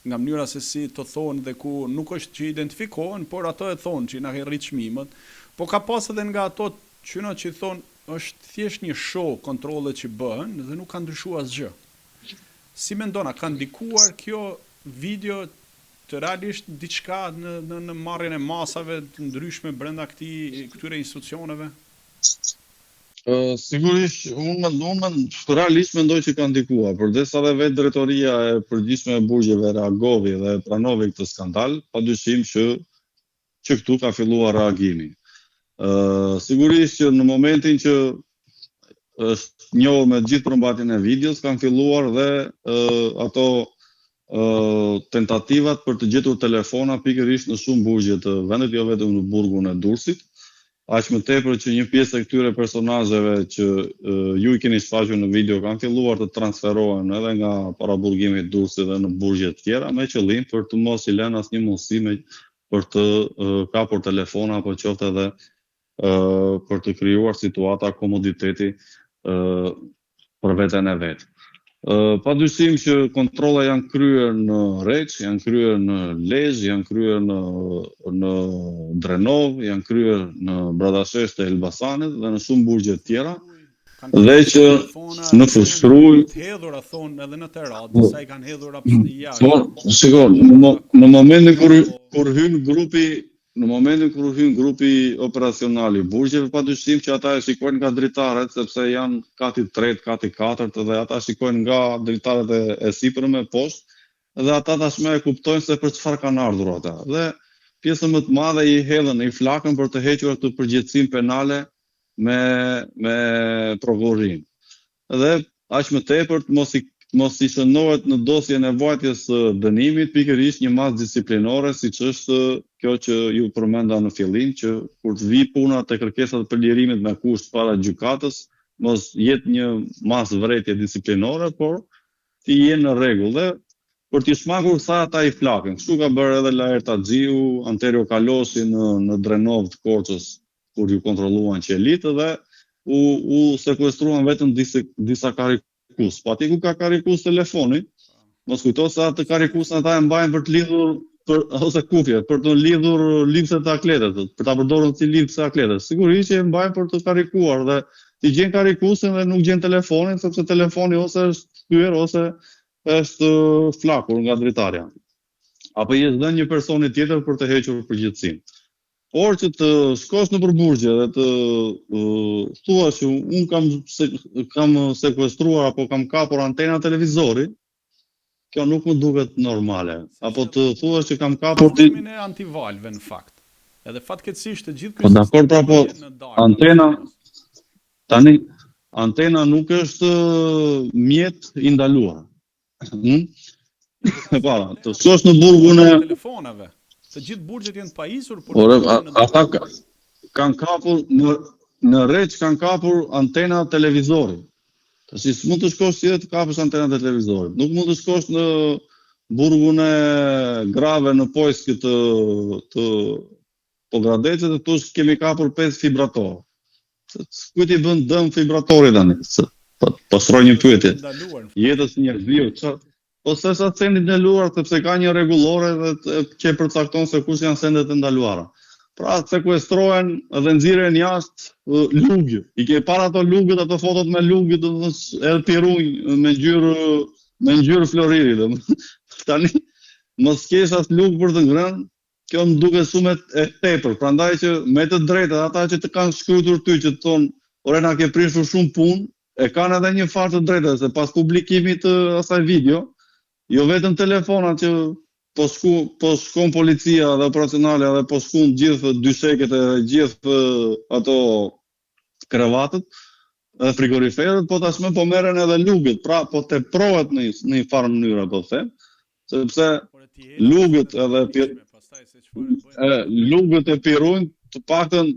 nga mënyra se si të thonë dhe ku nuk është që identifikohen, por ato e thonë që na rrit çmimet, po ka pas edhe nga ato qyna që thonë është thjesht një show kontrollet që bëhen dhe nuk ka ndryshuar asgjë. Si mendon, a ka ndikuar kjo video të realisht diçka në marrjen e masave të ndryshme brenda këtyre institucioneve? Sigurisht, unë realisht mendoj që ka ndikuar, përdesa dhe vetë drejtoria e përgjithshme e burgjeve reagovi dhe pranoi këtë skandal, padyshim që këtu ka filluar reagimi. Sigurisht që në momentin që është njohur me gjithë përmbajtjen e videos, kanë filluar dhe ato tentativat për të gjetur telefona pikërisht në shumë burgje të vendit, jo vetëm në burgun e Durrësit. Aq më tepër që një pjesë e këtyre personazheve që ju i keni shfaqur në video kanë filluar të transferohen edhe nga paraburgimi i Durrësit dhe në burgje të tjera me qëllim për të mos i lënë asnjë mundësi për të kapur telefona apo qoftë edhe për të krijuar situata komoditeti për veten e vet. Padyshim që kontrolla janë kryer në Reç, janë kryer në Lezhë, janë kryer në Drenov, janë kryer në Bradashesh të Elbasanit dhe në shumë burgje të tjera. Dhe që në Fushkruj hedhura thonë edhe në Tiranë, disa i kanë hedhur jashtë. Shikoj, në momentin kur hyn grupi operacional i burgjeve, padyshim që ata e shikojnë nga dritaret, sepse janë kati 3, kati 4 dhe ata shikojnë nga dritaret e sipërme poshtë, dhe ata tashmë e kuptojnë se për çfarë kanë ardhur ata. Dhe pjesën më të madhe i hedhën, i flakën për të hequr këtë përgjegjësinë penale me prokurorin. Dhe aq më tepër mos i shënohet në dosjen e vajtjes së dënimit pikërisht një masë disiplinore, siç është kjo që ju përmenda në fillim, që kur të vi puna te kërkesat për lirimit me kusht para gjykatës, mos jetë një masë vërejtje disiplinore, por të jenë në rregull. Dhe për t'i shmangur sa ata i flakën. Kështu ka bërë edhe Laer Taxhiu, Anterio Kalosi në Drenov të Korçës, kur ju kontrolluan qelitë dhe u sekuestruan vetëm disa karikus. Po aty ku ka karikus telefoni, mos kujto se atë karikusën ata e mbajnë për të lidhur ose kufje, për të lidhur lipset e atletët, për ta përdorur si lipse atletët. Sigurisht që e mbajnë për të karikuar dhe ti gjen karikuesin dhe nuk gjen telefonin, sepse telefoni ose është kthyer ose është flakur nga dritarja. Apo i është dhënë një personi tjetër për të hequr përgjegjësinë. Por që të shkosh në përburgje dhe të thua që unë kam sekuestruar apo kam kapur antena televizori, kjo nuk më duket normale. Apo të thua që kam kapur Sistemin e antivalve në fakt. Edhe fatkeqësisht të gjithë Po dakord, pra po antena tani antena nuk është mjet i ndaluar. Para, të shkosh në burgun e telefonave. Të gjithë burgjet janë pajisur, por ata kanë kapur në rreç kanë kapur antena televizori. Tash s'mund të shkosh si të kapësh antena televizorit. Nuk mund të shkosh në burgun e grave në Pojskë të Pogradecit dhe thosh kemi kapur 5 fibrator. Kujt i bën dëm fibratorit tani? Po shroj një pyetje. Jetës njerëziu, çfarë? Po se sa sendet ndaluar, sepse ka një rregullore dhe që përcakton se kush janë sendet e ndaluara. Pra sekuestrohen dhe nxirren jashtë lugë. I ke para ato lugët, ato fotot me lugë, domethënë edhe pirunj me ngjyrë floriri, domethënë. Tani mos kesh as lugë për të ngrënë, kjo më duket shumë e tepër. Prandaj që me të drejtë ata që të kanë shkruar ty që të thonë, "Ore na ke prishur shumë punë", e kanë edhe një farë të drejtë se pas publikimit të asaj video, jo vetëm telefonat që po shkon policia dhe operacionale dhe po shkon gjithë dysheket e gjithë ato krevatët dhe frigoriferët, po tashmë po merren edhe lugët, pra po teprohet në një farë mënyrë apo them, sepse lugët e pirujnë të paktën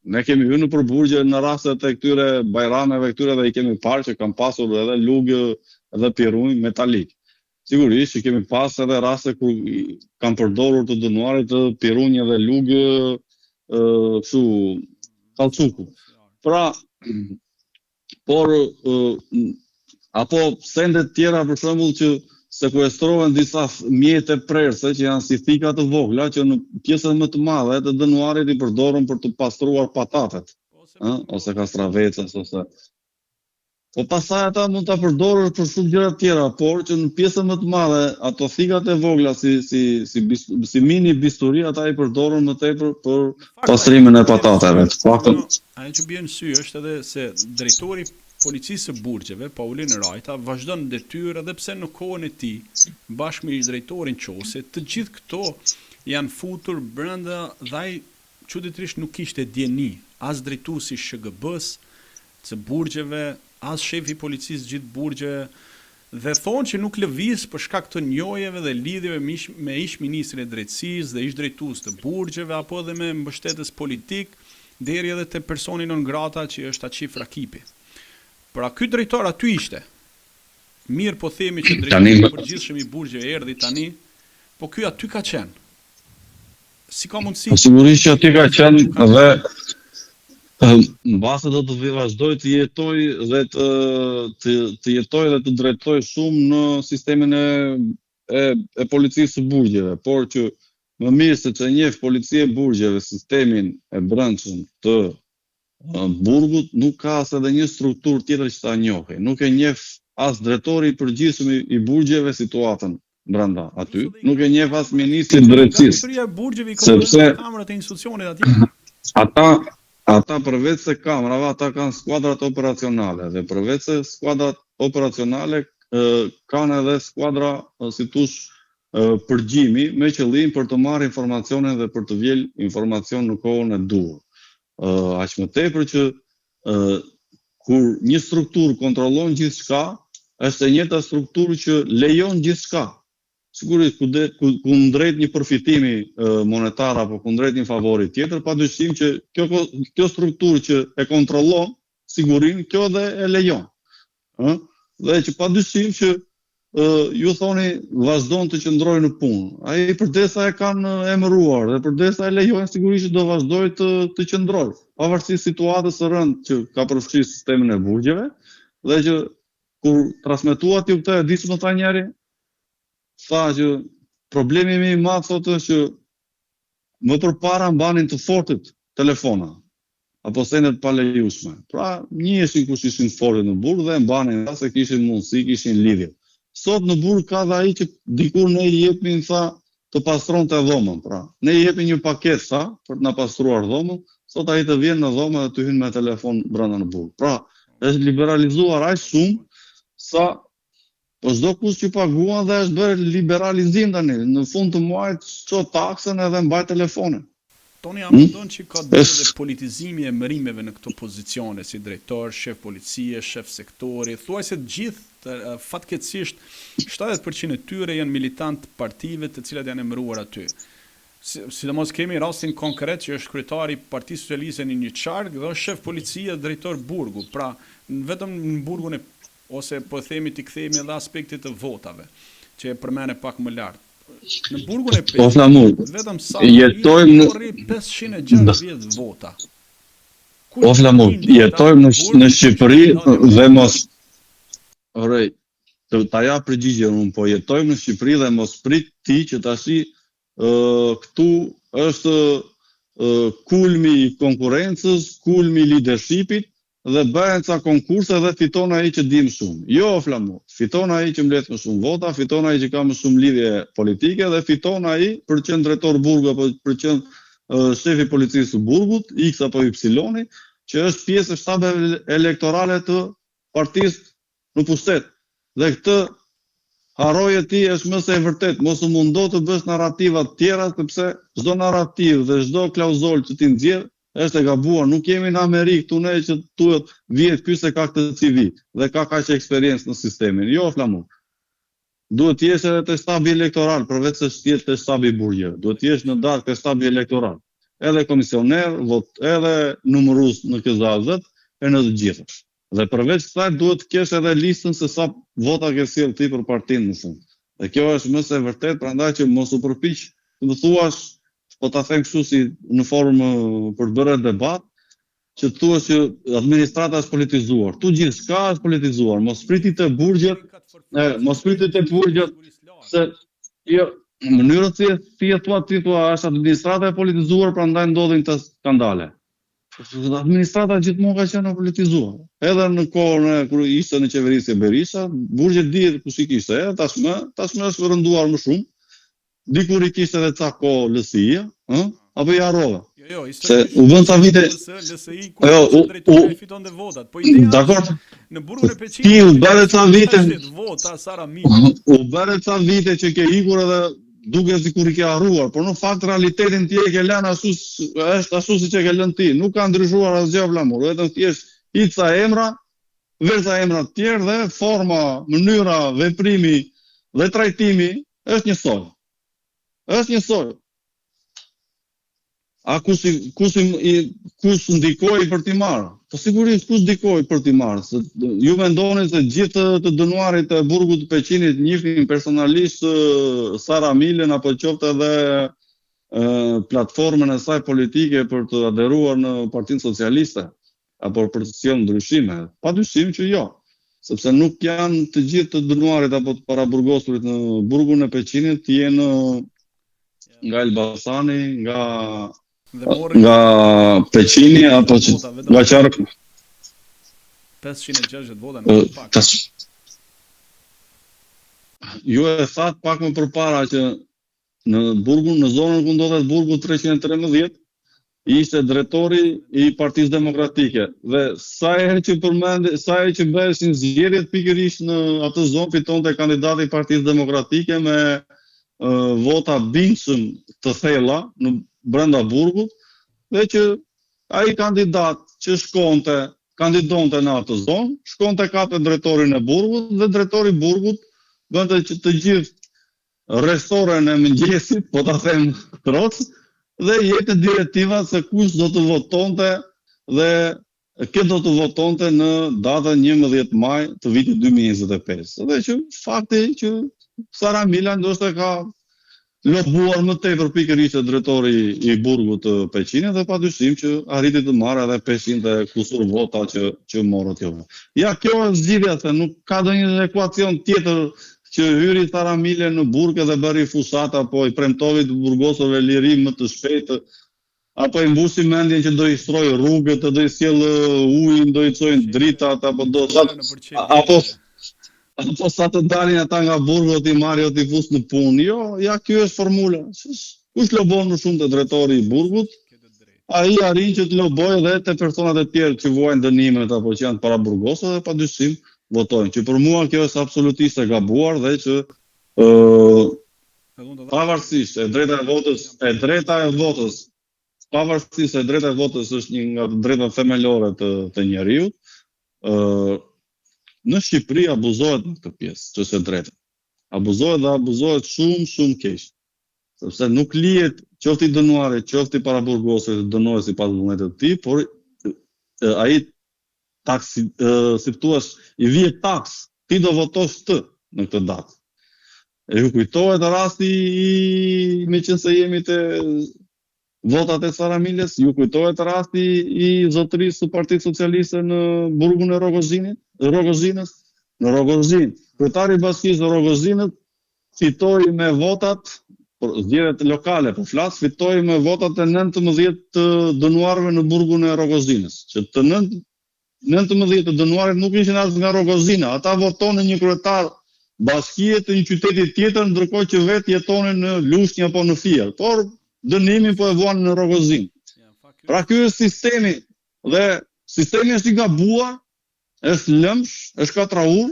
ne kemi hyrë në përburgje në rastet e këtyre bajrameve këtyre dhe i kemi parë që kanë pasur edhe lugë edhe pirujnë metalik. Sigurisht që kemi pas edhe raste ku kanë përdorur të dënuarit të pirunj dhe lugë kështu kallçuku. Pra, por apo sendet tjera për shembull që sekuestrohen disa mjete prerëse që janë si thika të vogla që në pjesën më të madhe të dënuarit i përdoren për të pastruar patatet, ose kastravecës ose po pastaj ata mund ta përdorin për shumë gjëra të tjera, por që në pjesën më të madhe ato thikat e vogla si mini bisturi ata i përdoren më tepër për pastrimin e patateve. Ajo që bie në sy është edhe se drejtori policisë së burgjeve, Paulin Rajta, vazhdon detyrë edhe pse në kohën e tij, bashkë me drejtorin Qosi, të gjithë këto janë futur brenda dhe ai çuditërisht nuk kishte dieni, as drejtuesi i SHGB-s së burgjeve, as shefi i policisë gjithë burgjeve, dhe thonë që nuk lëviz për shkak të njojeve dhe lidhjeve me ish ministrin e drejtësisë dhe ish drejtues të burgjeve apo edhe me mbështetës politik, deri edhe te personi non grata që është Aqif Rakipi. Pra ky drejtor aty ishte. Mirë po themi që drejtori i përgjithshëm i burgjeve erdhi tani, po ky aty ka qenë. Si ka mundësi? Sigurisht që aty ka qenë dhe në base do të vazhdoj të jetoj dhe të jetoj dhe të drejtoj shumë në sistemin e policisë së burgjeve, por që më mirë se që njeh policia e burgjeve sistemin e brendshëm të burgut, nuk ka as edhe një strukturë tjetër që ta njohë. Nuk e njeh as drejtori i përgjithshëm i burgjeve situatën brenda aty, nuk e njeh as ministri i drejtësisë. Sepse kamerat e institucionit aty Ata përveç se kamerave, ata kanë skuadrat operacionale dhe përveç se skuadrat operacionale kanë edhe skuadra, si thosh, përgjimi me qëllim për të marrë informacione dhe për të vjel informacion në kohën e duhur. Aq më tepër që kur një strukturë kontrollon gjithçka, është e njëjta strukturë që lejon gjithçka. Sigurisht ku ndrejt një përfitimi monetar apo ku ndrejt një favori tjetër, padyshim që kjo strukturë që e kontrollon sigurinë, kjo dhe e lejon. Dhe që padyshim që ju thoni vazhdon të qëndrojë në punë. Ai përdesa e kanë emëruar dhe përdesa e lejojnë, sigurisht që do vazhdoj të qëndrojë, pavarësisht situatës së rëndë që ka përfshirë sistemin e burgjeve, dhe që kur transmetuat ju këtë, di që më tha njëri, tha që problemi më i madh thotë që më përpara mbanin të fortit telefona apo senet pa lejueshme. Pra, njiheshin kush ishin fortit në burg dhe mbanin se kishin mundësi, kishin lidhje. Sot në burg ka dhe ai që dikur ne i jepnin tha të pastronte dhomën, pra. Ne i jepim një paketë tha për të na pastruar dhomën, sot ai të vjen në dhomë dhe të hyn me telefon brenda në burg. Pra, është liberalizuar aq shumë sa po çdo kush që paguan dhe është bërë liberalizim tani. Në fund të muajit ço taksën edhe mbaj telefonin. Toni, a mendon që ka dhe politizimi e mërimeve në këto pozicione, si drejtor, shef policie, shef sektori, thuaj se të gjithë, fatkeqësisht, 70% e tyre janë militant partive të cilat janë emëruar aty. Sidomos kemi rastin konkret që është kryetari i Partisë Socialiste në një qark dhe është shef policie dhe drejtor burgu. Pra, vetëm në burgun ose po themi t'i kthehemi edhe aspektit të votave, që e përmene pak më lart. Në burgun e Peshkut, vetëm sa jetojmë në 560 vota. Jetojmë në Shqipëri dhe mos ta jap përgjigjen unë, po jetojmë në Shqipëri dhe mos prit ti që tashi këtu është kulmi i konkurrencës, kulmi i leadershipit dhe bëhen ca konkurse dhe fiton ai që di më shumë. Jo, flamur. Fiton ai që mbledh më shumë vota, fiton ai që ka më shumë lidhje politike dhe fiton ai për qenë drejtor burgu apo për qenë shefi i policisë së burgut, X apo Y, që është pjesë e shtabeve elektorale të partisë në pushtet. Dhe këtë harroje ti është më se e vërtet, mos u mundo të bësh narrativa të tjera, sepse çdo narrativ dhe çdo klauzol që ti nxjerr është e gabuar. Nuk jemi në Amerikë këtu ne që thuhet vjet ky se ka këtë CV dhe ka kaq eksperiencë në sistemin. Jo, flamur. Duhet të jesh edhe te shtabi elektoral, përveç se jesh te shtabi burgjor. Duhet të jesh në darkë te shtabi elektoral. Edhe komisioner, edhe numërues në KZAZ e në të gjitha. Dhe përveç kësaj duhet të kesh edhe listën se sa vota ke sjell ti për partinë në fund. Dhe kjo është më se vërtet, prandaj që mos u përpiq të më thuash, po ta them kështu si në formë për të bërë debat, që thua që administrata është politizuar. Tu gjithçka është politizuar. Mos priti të burgjet, se jo, në mënyrën se ti thua është administrata e politizuar, prandaj ndodhin të skandale. Administrata gjithmonë ka qenë e politizuar. Edhe në kohën kur ishte në qeverisje Berisha, burgjet dihet kush i kishte. Tashmë është rënduar më shumë. Dikur i kishte edhe ca kohë LSI-ja, apo i harrova. Jo, se u bën ca vite LSI ku drejtori fitonte votat. Po ideja është në burgun e Peqinit. Ti u bëre ca vite vota Sara Mi. U bëre ca vite që ke ikur edhe duket sikur i ke harruar, por në fakt realitetin ti e ke lënë është ashtu siç e ke lënë ti. Nuk ka ndryshuar asgjë vëllai, vetëm thjesht ica emra, versa emra të tjerë dhe forma, mënyra, veprimi dhe trajtimi është njësoj. Është njësoj. A kush ndikoi për t'i marrë? Po sigurisht kush ndikoi për t'i marrë? Se ju mendoni se gjithë të dënuarit e burgut të Peqinit njihnin personalisht Sara Milën apo qoftë edhe platformën e saj politike për të aderuar në Partinë Socialiste apo për të sjellë ndryshime? Padyshim që jo. Sepse nuk janë të gjithë të dënuarit apo të paraburgosurit në burgun e Peqinit jenë nga Elbasani, nga Peqini apo nga Qark. 560 vota në pak. Ju e thatë pak më përpara që në burgun, në zonën ku ndodhet burgu 313, ishte drejtori i Partisë Demokratike. Dhe sa herë që bëheshin zgjedhjet pikërisht në atë zonë fitonte kandidati i Partisë Demokratike me vota bindshëm të thella në brenda burgut, dhe që ai kandidat që kandidonte në atë zonë, shkonte kapte drejtorin e burgut dhe drejtori i burgut bënte që të gjithë restoran e mëngjesit, po ta them troc, dhe jepte direktiva se kush do të votonte dhe kjo do të votonte në datën 11 maj të vitit 2025. Dhe që fakti që Sara Mila ndoshta ka lobuar më tepër pikërisht drejtori i burgut të Peqinit dhe padyshim që arriti të marrë edhe 500 kusur vota që morët jo. Ja, kjo është zgjidhja, se nuk ka ndonjë ekuacion tjetër që hyri Saramile në burg dhe bëri fushat, apo i premtovi të burgosëve liri më të shpejtë, apo i mbushi mendjen që do i shtroj rrugët, do i sjell ujin, do i çojnë dritat, apo apo sa të dalin ata nga burgu ti marrë o ti fus në punë. Jo, ja kjo është formula. Kush lobon më shumë të drejtori i burgut, ai arrin që të lobojë edhe te personat e tjerë që vuajnë dënimet apo që janë para burgosëve dhe padyshim votojnë. Që për mua kjo është absolutisht e gabuar dhe që pavarësisht e drejta e votës, pavarësisht e drejta e votës është një nga drejtat themelore të njeriut, në Shqipëri abuzohet në këtë pjesë, që është e drejta. Abuzohet shumë keq. Sepse nuk lihet qoftë i dënuari, qoftë i paraburgosur, dënohet sipas vullnetit të tij, por ai taksi, si thua, i vije taks, ti do votosh të në këtë datë. E ju kujtohet rasti me qëse jemi të votat e Saramiles, ju kujtohet rasti i zotërisë së Partisë Socialiste në burgun e Rogozhinës, në Rogozhinë. Kryetari i Bashkisë së Rogozhinës fitoi me votat, zgjedhjet lokale, po flas, fitoi me votat e 19 të dënuarve në burgun e Rogozhinës, që të 19 të dënuarit nuk ishin as nga Rogozhina, ata votonin një kryetar bashkie të një qyteti tjetër, ndërkohë që vetë jetonin në Lushnjë apo në Fier, por dënimin po e vuan në Rogozhinë. Pra ky është sistemi, dhe sistemi është i gabuar, është lëmsh, është katraur,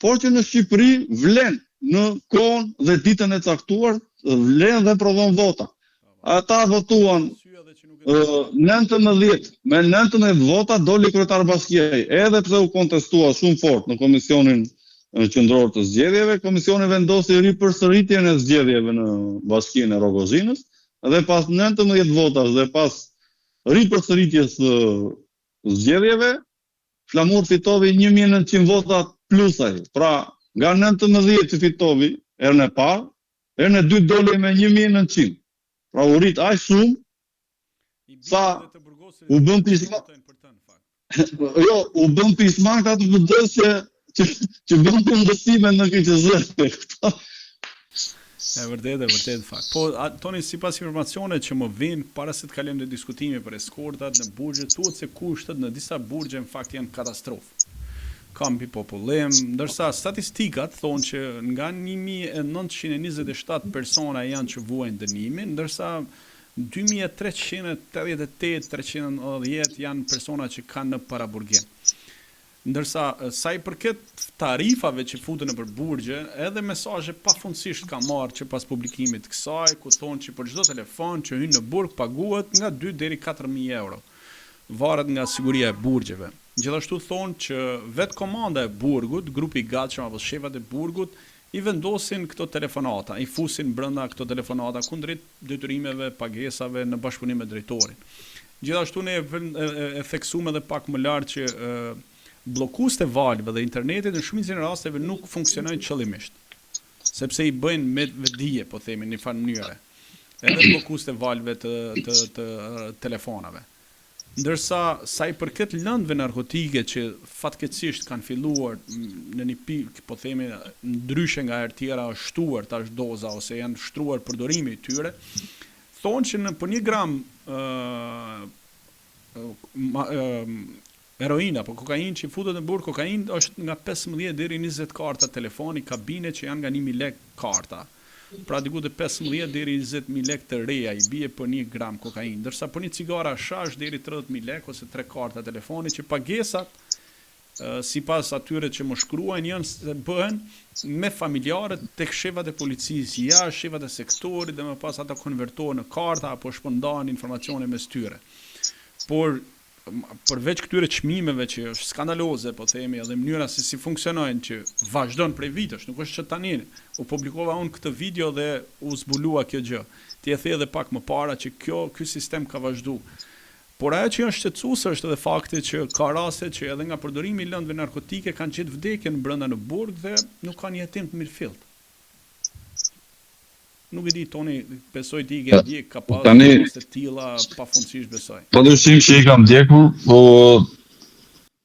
por që në Shqipëri vlen në kohën dhe ditën e caktuar, vlen dhe prodhon vota. Ata votuan 19, me 19 vota doli kryetar bashkiaj, edhe pse u kontestua shumë fort në komisionin qendror të zgjedhjeve, komisioni vendosi ripërsëritjen e zgjedhjeve në bashkinë e Rogozhinës, dhe pas 19 votash dhe pas ripërsëritjes së zgjedhjeve, Flamur fitoi 1900 vota plus ai. Pra, nga 19 që fitoi herën e parë, herën e dytë doli me 1900. Pra u rit aq shumë sa u bën pismak. Jo, u bën pismak atë vëdës që bën kundërsime në KQZ. E vërtet fakt. Po, Toni, sipas informacioneve që më vijnë para se të kalojmë në diskutime për eskortat në burgje, thuhet se kushtet në disa burgje në fakt janë katastrofë. Ka mbi popullim, ndërsa statistikat thonë që nga 1927 persona janë që vuajnë dënimin, ndërsa 2388, 390 janë persona që kanë në paraburgim. Ndërsa sa i përket tarifave që futen nëpër burgje, edhe mesazhe pafundësisht ka marrë që pas publikimit të kësaj, ku thonë që për çdo telefon që hyn në burg paguhet nga 2 deri 4000 euro. Varet nga siguria e burgjeve. Gjithashtu thonë që vetë komanda e burgut, grupi i gatshëm apo shefat e burgut, i vendosin këto telefonata, i fusin brenda këto telefonata kundrejt detyrimeve, pagesave në bashkëpunim me drejtorin. Gjithashtu ne e theksuam edhe pak më lart që bllokuesit e valve dhe internetit në shumicën e rasteve nuk funksionojnë qëllimisht, sepse i bëjnë me dije, po themi, në farë mënyre. Edhe bllokuesit e valve të telefonave. Ndërsa sa i përket lëndëve narkotike që fatkeqësisht kanë filluar në një pikë, po themi, ndryshe nga herë tjera është shtuar tash doza ose janë shtruar përdorimi i tyre, thonë që në për 1 gram heroina, po kokainë që futet në burg, kokainë është nga 15 deri 20 karta telefoni, kabine që janë nga 1000 lekë karta. Pra diku të 15 deri 20000 lekë të reja i bie për 1 gram kokainë, ndërsa për një cigara shash deri 30000 lekë ose 3 karta telefoni, që pagesat sipas atyre që më shkruajnë janë se bëhen me familjarët tek shefat e policisë, ja shefat e sektorit, dhe më pas ata konvertohen në karta apo shpërndahen informacione mes tyre. Por përveç këtyre çmimeve që është skandaloze, po themi, edhe mënyra se si funksionojnë që vazhdon prej vitesh, nuk është që tani u publikova unë këtë video dhe u zbulua kjo gjë. Ti e the edhe pak më para që ky sistem ka vazhdu. Por ajo që është shqetësuese është edhe fakti që ka raste që edhe nga përdorimi i lëndëve narkotike kanë gjetë vdekjen brenda në burg dhe nuk kanë jetim të mirëfillt. Nuk e di, Toni, besoj ti ke ndjek ka pas të tilla pafundësisht besoj. Po dyshim që i kam ndjekur,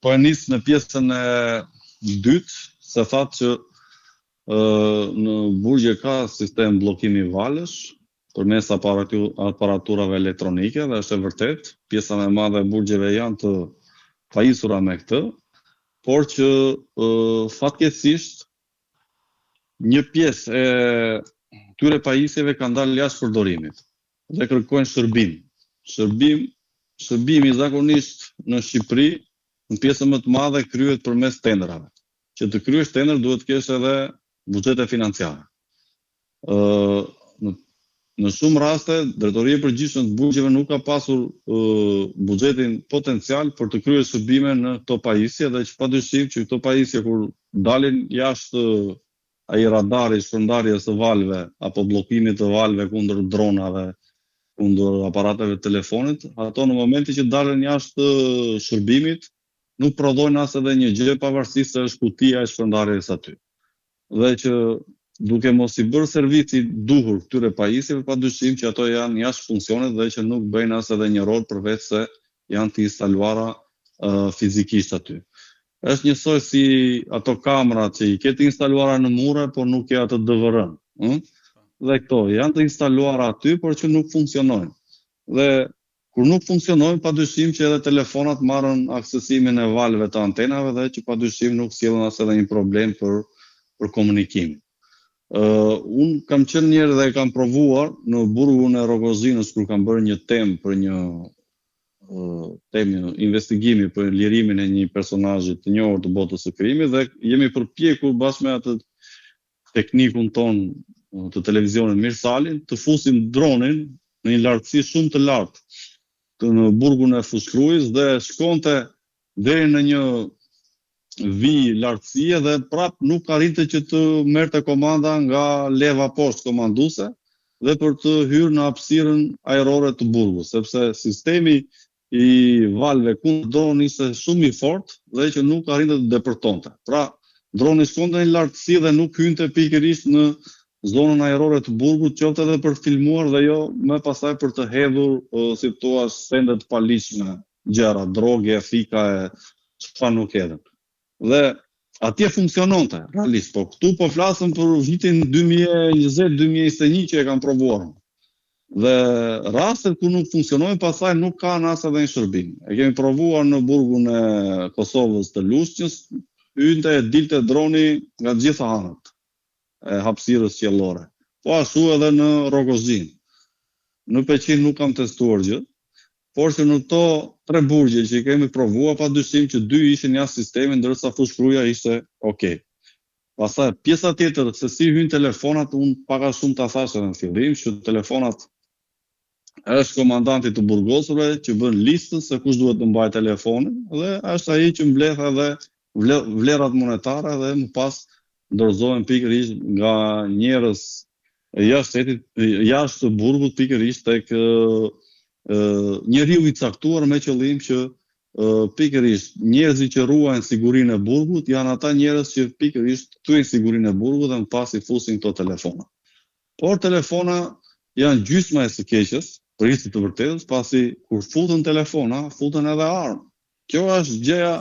po e nis në pjesën e dytë, se thatë që Në burgje ka sistem bllokimi valësh përmes aparaturave elektronike dhe është e vërtet, pjesa më e madhe e burgjeve janë të pajisura me këtë, por që fatkeqësisht një pjesë e këtyre pajisjeve kanë dalë jashtë përdorimit dhe kërkojnë shërbim. Shërbimi zakonisht në Shqipëri në pjesën më të madhe kryhet përmes tenderave. Që të kryesh tender duhet të kesh edhe buxhete financiare. Në shumë raste, Drejtoria e Përgjithshme të Burgjeve nuk ka pasur buxhetin potencial për të kryer shërbime në këto pajisje dhe që padyshim që këto pajisje kur dalin jashtë ai radari shpërndarjes së valve apo bllokimit të valve kundër dronave, kundër aparateve telefonit, ato në momentin që dalën jashtë shërbimit nuk prodhojnë as edhe një gjë pavarësisht se është kutia e shpërndarjes aty. Dhe që duke mos i bërë servici duhur këtyre pajisjeve, padyshim që ato janë jashtë funksionit dhe që nuk bëjnë as edhe një rol përveç se janë të instaluara fizikisht aty. Është njësoj si ato kamerat që i ketë instaluara në mure, por nuk ke atë DVR-n. Dhe këto janë të instaluara aty, por që nuk funksionojnë. Dhe kur nuk funksionojnë, padyshim që edhe telefonat marrën aksesimin e valve të antenave dhe që padyshim nuk sjellën as edhe një problem për komunikim. Unë kam qenë njerë dhe kam provuar në burgun e Rogozinës kur kam bërë një temë për një temë investigimi për lirimin e një personazhi të njohur të botës së krimit dhe jemi përpjekur bashkë me atë teknikun ton të televizionit Mirsalin të fusim dronin në një lartësi shumë të lartë në burgun e Fushkruajs dhe shkonte deri në një vi lartësie dhe prap nuk arrinte që të merrte komanda nga leva poshtë komanduese dhe për të hyrë në hapësirën ajrore të burgut, sepse sistemi i valve kundër dronit ishte shumë i fortë dhe që nuk arrinte të depërtonte. Pra, droni shkonte në lartësi dhe nuk hynte pikërisht në zonën ajrore të burgut, qoftë edhe për filmuar dhe jo më pasaj për të hedhur, si thua, sende të paligjshme, gjëra, droge, fika e çfarë nuk hedhen. Dhe atje funksiononte, realisht, po këtu po flasëm për vitin 2020-2021 që e kam provuar. Dhe rastet ku nuk funksionojnë, pasaj nuk kanë as edhe një shërbim. E kemi provuar në burgun e Kosovës të Lushnjës, hynte e dilte droni nga gjitha anët e hapësirës qiellore. Po ashtu edhe në Rogozin. Në Peqin nuk kam testuar gjë, por që në to 3 burgje që i kemi provuar, padyshim që 2 ishin jashtë sistemit, ndërsa Fushkruaja ishte okay. Pastaj pjesa tjetër se si hyn telefonat, unë pak a shumë ta thash në fillim që telefonat është komandanti të burgosurve që bën listën se kush duhet të mbajë telefonin dhe është ai që mbledh edhe vlerat monetare dhe më pas dorëzohen pikërisht nga njerëz jashtë burgut pikërisht tek njeriu i caktuar me qëllim që pikërisht njerëzit që ruajnë sigurinë e burgut janë ata njerëz që pikërisht thyen sigurinë e burgut dhe më pas i fusin këto telefona. Por telefona janë gjysma e së keqes, për ishte të vërtetës, pasi kur futen telefona, futen edhe armë. Kjo është gjëja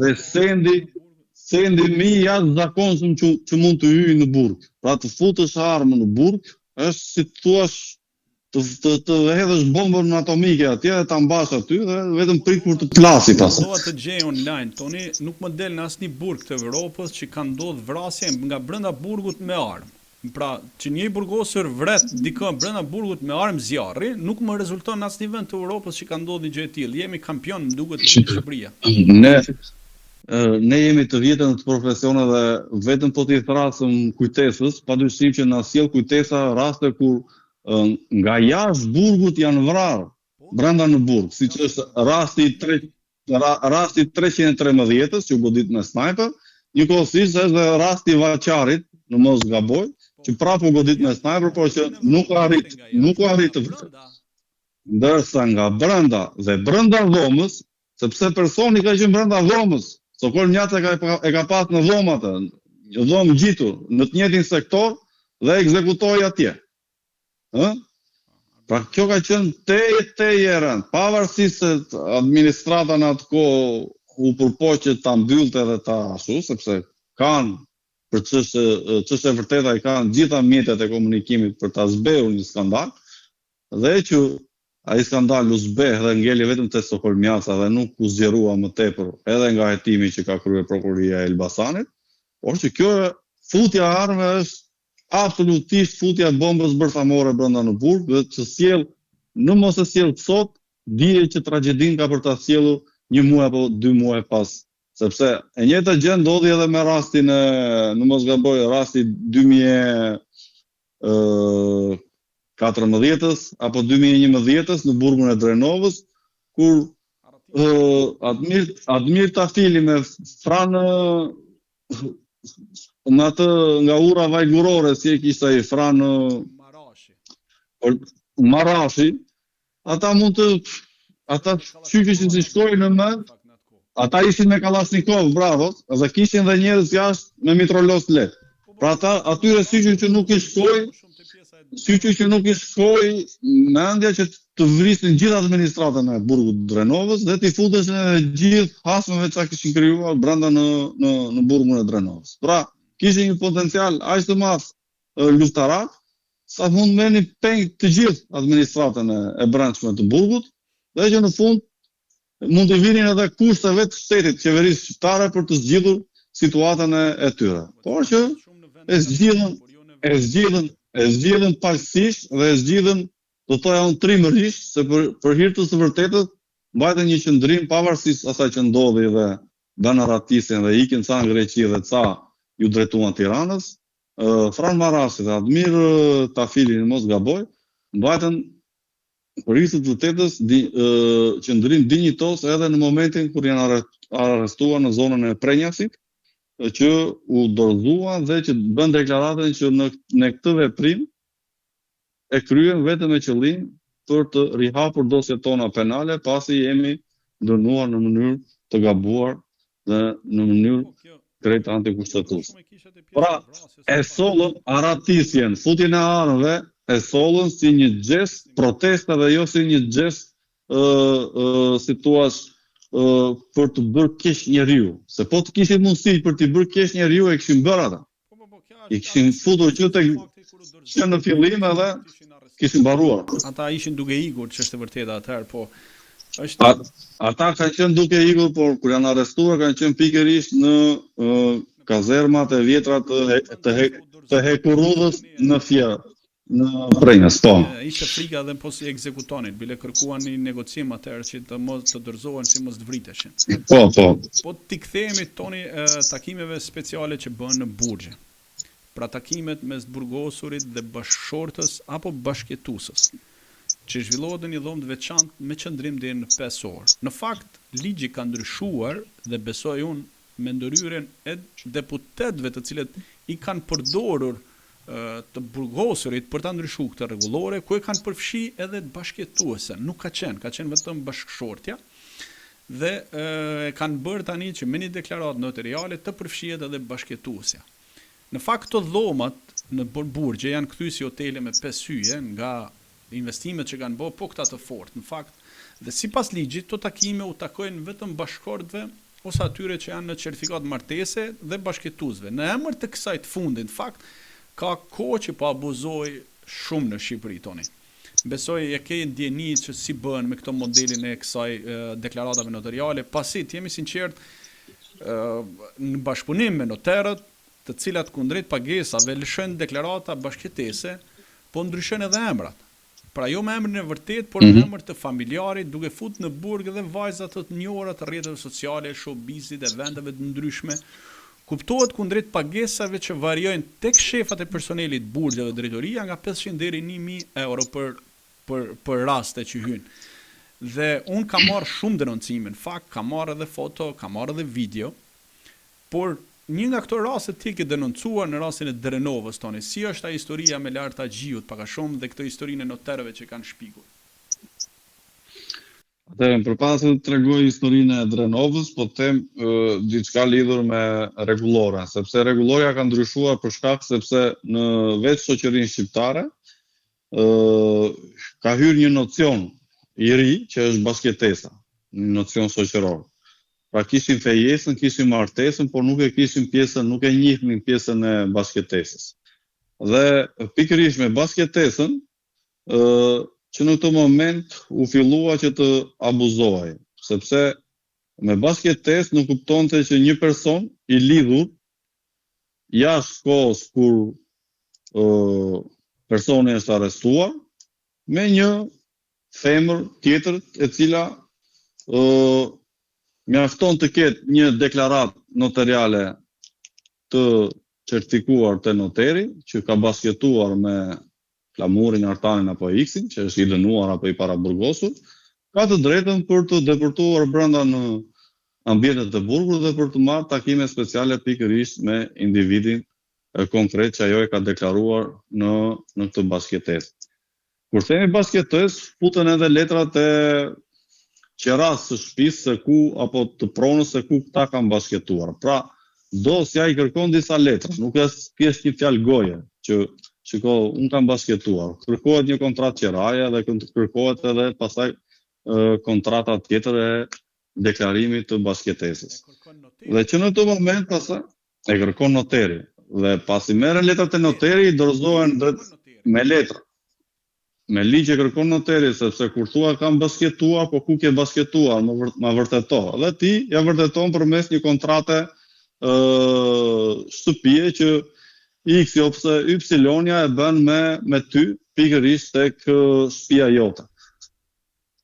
dhe sendi më i jashtëzakonshëm që mund të hyjë në burg. Pra të futësh armën në burg, është si të thuash të hedhësh bombën atomike atje dhe ta mbash aty dhe vetëm prit kur të plasi pastaj. Dova të gjej online, toni nuk më del në asnjë burg të Evropës që ka ndodhur vrasje nga brenda burgut me armë. Pra, që një burgosur vret dikë brenda burgut me armë zjarri, nuk më rezulton në asnjë vend të Evropës që ka ndodhur gjë e tillë. Jemi kampion, më duket, në Shqipëri. Ne jemi të vjetër në të profesionet dhe vetëm po t'i thrasëm kujtesës, padyshim që na sjell kujtesa raste kur nga jashtë burgut janë vrarë brenda në burg, siç është rasti 313-s që u godit me snajper, njëkohësisht është dhe rasti i Vaçarit, në mos gaboj, që prapë u godit me snajper, por që nuk u arrit të vërtet. Ndërsa nga brenda dhe brenda dhomës, sepse personi ka qenë brenda dhomës, Sokol Mjaca e ka pas në dhomë atë, një dhomë gjitur, në të njëjtin sektor dhe ekzekutoi atje. Pra kjo ka qenë te rënd, pavarësisht se administrata në atë kohë u përpoq që ta mbyllte dhe ta ashtu, sepse kanë për çështje vërteta i kanë gjitha mjetet e komunikimit për ta zbehur një skandal, dhe që ai skandal u zbeh dhe ngeli vetëm te Stokholmiaca dhe nuk u zgjerua më tepër edhe nga hetimi që ka kryer prokuroria e Elbasanit, por që kjo futja e armëve është absolutisht futja e bombës bërthamore brenda në burg, dhe që sjell, në mos e sjell sot, dije që tragjedin ka për ta sjellur 1 muaj apo 2 muaj pas. Sepse e njëjta gjë ndodhi edhe me rastin e, në mos gaboj, rasti 2014-ës apo 2011-ës në burgun e Drenovës, kur Admir Tafili me Franë në atë nga ura vajgurore, si e kishte ai Franë Marashi, ata qyqishin si shkojnë në mend, ata ishin me Kalashnikov, bravo, dhe kishin dhe njerëz jashtë me mitralos lehtë. Pra ata atyre syqyr që nuk i shkoi mendja që të vrisnin gjithë administratën e burgut Drenovës dhe t'i futeshin edhe gjithë hasmeve që kishin krijuar brenda në burgun e Drenovës. Pra, kishin një potencial aq të madh luftarak, sa mund merrni peng të gjithë administratën e brendshme të burgut, dhe që në fund mund të vinin edhe kushteve të shtetit, qeverisë shqiptare për të zgjidhur situatën e tyre. Por që e zgjidhen paksisht dhe e zgjidhen, do thoya unë trimërisht, se për hir të së vërtetës mbajtën një qëndrim pavarësisht asaj që ndodhi dhe banë ratisin dhe ikin ca në Greqi dhe ca ju drejtuan Tiranës, Fran Marasi dhe Admir Tafili, në mos gaboj, mbajtën për hir të vërtetës qëndrim dinjitos edhe në momentin kur janë arrestuar në zonën e Prenjasit, që u dorëzuan dhe që bën deklaratën që në këtë veprim e kryen vetëm me qëllim për të rihapur dosjet tona penale, pasi jemi dënuar në mënyrë të gabuar dhe në mënyrë krejt antikushtetuese. Pra, e sollën aratisjen, futjen e armëve, e sollën si një gest proteste dhe jo si një gest si thua për të bërë keq njeriu. Se po të kishin mundësi për të bërë keq njeriu, e kishin bërë ata. I kishin futur që në fillim edhe kishin mbaruar. Ata ishin duke ikur, që është e vërteta atëherë, po ata kanë qenë duke ikur, por kur janë arrestuar kanë qenë pikërisht në kazermat e vjetra të Hekurudhës në Fier, në Prenjas, po. Ishte frika dhe po si ekzekutonin, bile kërkuan një negocim atëherë që të mos të dorëzohen, si mos të vriteshin. Po. Po t'i kthehemi toni takimeve speciale që bën në burgje. Pra takimet mes burgosurit dhe bashkëshortës apo bashkëtuesës, që zhvillohet në një dhomë të veçantë me qëndrim deri në 5 orë. Në fakt, ligji ka ndryshuar dhe besoj unë me ndërhyrjen e deputetëve të cilët i kanë përdorur të burgosurit për ta ndryshuar këtë rregullore, ku e kanë përfshi edhe të bashkëtuesen. Nuk ka qenë vetëm bashkëshortja, dhe kanë bërë tani që me një deklaratë notariale të përfshihet edhe bashkëtuesja. Në fakt, këto dhomat në burgje janë kthyr si hotele me 5 hyje nga investimet që kanë bërë, po këta të fortë. Në fakt, dhe sipas ligjit, këto takime u takojnë vetëm bashkëshortëve ose atyre që janë në certifikat martese dhe bashkëtuesve. Në emër të kësaj të fundit, në fakt, ka kohë që po abuzoj shumë në Shqipëri toni. Besoj e ke ndjeni që si bën me këto modelin e kësaj deklaratave notariale, pasi të jemi sinqert, në bashkëpunim me noterët, të cilat kundrejt pagesave lëshojnë deklarata bashkëtese, po ndryshojnë edhe emrat. Pra jo me emrin e vërtet, por me emër të familjarit, duke fut në burg dhe vajzat të njohura të rrjeteve sociale, showbizit e vendeve të ndryshme. Kuptohet kundrejt pagesave që variojnë tek shefat e personelit burgjeve dhe drejtoria nga 500 deri 1000 euro për raste që hynë. Dhe unë kam marrë shumë denoncime, në fakt kam marrë edhe foto, kam marrë edhe video, por një nga këto raste ti ke denoncuar në rastin e Drenovës toni. Si është ta historia me Larta Gjiut pak a shumë dhe këtë historinë e noterëve që kanë shpikur? Përpara se të tregoj historinë e Drenovës, po them diçka lidhur me rregulloren, sepse rregulloria ka ndryshuar për shkak sepse në vetë shoqërinë shqiptare ka hyrë një nocion i ri që është bashkëtesa, një nocion shoqëror. Pra kishin fejesën, kishin martesën, por nuk e kishin pjesën, nuk e njihnin pjesën e basketesës. Dhe pikërisht me basketesën, që në këtë moment u fillua që të abuzohej, sepse me basketesë nuk kuptonte që një person i lidhur jashtë kohës kur personi është arrestuar me një femër tjetër e cila mjafton të ketë një deklaratë notariale të certifikuar të noteri që ka basketuar me Flamurin, Artanin apo X-in, që është i dënuar apo i paraburgosur, ka të drejtën për të depërtuar brenda në ambientet e burgut dhe për të marrë takime speciale pikërisht me individin konkret që ajo e ka deklaruar në këtë basketesë. Kur themi basketesë, futen edhe letrat e qeras së shtëpisë se ku apo të pronës se ku këta kanë basketuar. Pra, dosja i kërkon disa letra, nuk është thjesht një fjalë goje që shiko, unë kam basketuar. Kërkohet një kontratë qeraje dhe kërkohet edhe pastaj kontrata tjetër e deklarimit të basketesës. Dhe që në të moment pastaj e kërkon noteri. Dhe pasi merren letrat e noteri, i dorëzohen me letra. Me ligj e kërkon noteri, sepse kur thua kam basketuar, po ku ke basketuar, ma vërteto. Dhe ti ja vërteton përmes një kontrate shtëpie që X ose Y-ja e bën me ty pikërisht tek shtëpia jote.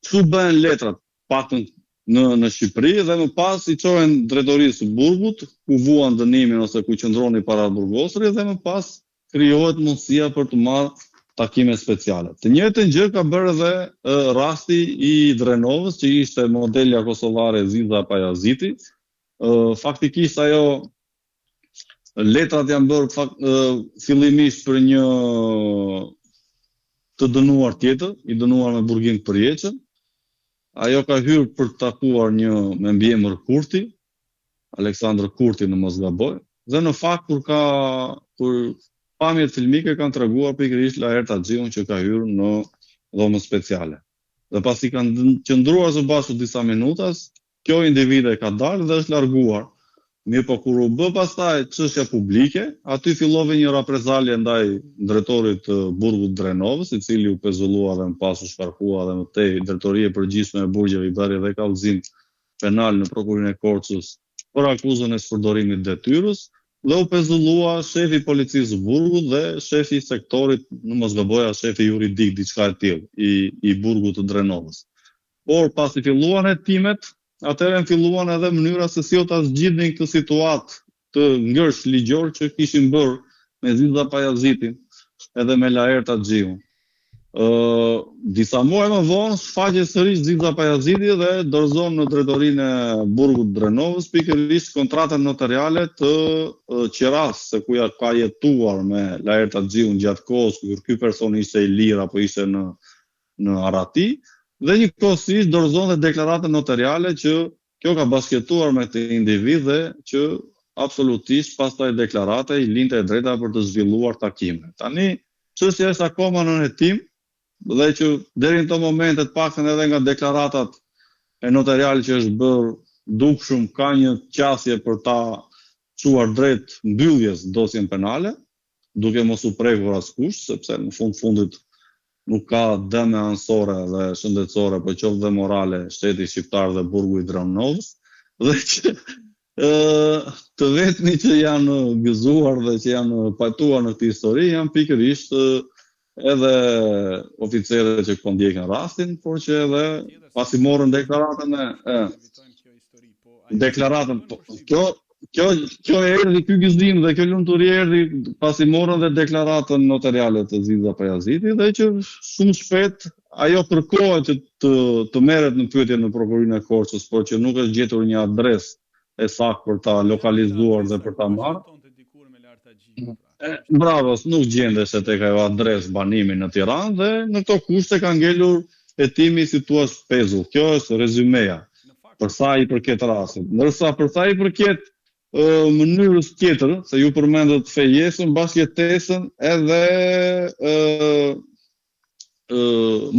Kështu bëhen letrat, paktën në Shqipëri dhe më pas i çohen drejtorisë së burgut, ku vuan dënimin ose ku qëndroni para burgosërit dhe më pas krijohet mundësia për të marrë takime speciale. Të njëjtën gjë ka bërë edhe rasti i Drenovës, që ishte modelja kosovare Ziza Pajaziti. Faktikisht ajo letrat janë bërë fillimisht për një të dënuar tjetër, i dënuar me burgim përjeqën. Ajo ka hyrë për të takuar një me mbiemër Kurti, Aleksandr Kurti në mos gaboj, dhe në fakt kur pamjet filmike kanë treguar pikërisht Laher Taxhiun që ka hyrë në dhomën speciale. Dhe pasi kanë qëndruar së bashku disa minuta, kjo individe ka dalë dhe është larguar. Mirë po kur u bë pastaj çështja publike, aty filloi një reprezalje ndaj drejtorit të burgut Drenovës, i cili u pezullua dhe më pas u shkarkua dhe më tej drejtoria e përgjithshme e burgjeve i bëri dhe kallëzim penal në prokurinë e Korçës për akuzën e shpërdorimit detyrës, dhe u pezullua shefi i policisë burgut dhe shefi i sektorit, në mos gaboja shefi juridik, diçka e tillë, i burgut të Drenovës. Por pasi filluan hetimet, atëherë filluan edhe mënyra se si u ta zgjidhnin këtë situatë të ngërsh ligjor që kishin bërë me Ziza Pajazitin edhe me Laher Taxhiun. Disa muaj më vonë shfaqet sërish Ziza Pajaziti dhe dorëzon në drejtorinë e burgut Drenovës pikërisht kontratën notariale të qeras se ku ja ka jetuar me Laher Taxhiun gjatë kohës kur ky person ishte i lirë apo ishte në Arati. Dhe një kohësisht dorëzon dhe deklaratën notariale që kjo ka basketuar me të individ dhe që absolutisht pastaj deklarate i linte e drejta për të zhvilluar takime. Tani, çështja është akoma në hetim dhe që deri në këto momente të paktën edhe nga deklaratat e notariale që është bërë dukshëm ka një qasje për ta çuar drejt mbylljes dosjen penale, duke mos u prekur askush, sepse në fundit nuk ka dëme anësore dhe shëndetësore, por qoftë dhe morale shteti shqiptar dhe burgu i Drenovës, dhe që të vetmi që janë gëzuar dhe që janë pajtuar në këtë histori janë pikërisht edhe oficerët që ndjekin rastin, por që edhe pasi morën deklaratën Kjo erdhi ky gëzim dhe kjo lumturi erdhi pasi morën dhe deklaratën notariale të Ziza Pajaziti dhe që shumë shpejt ajo kërkohet që të merret në pyetje në prokurinë e Korçës, por që nuk është gjetur një adresë e saktë për ta lokalizuar dhe për ta marrë. Bravo, nuk gjendesh tek ajo adresë banimi në Tiranë dhe në këto kushte ka ngelur hetimi si thua pezull. Kjo është rezumeja për sa i përket rastit. Ndërsa për sa i përket mënyrës tjetër, se ju përmendët fejesën, basketesën edhe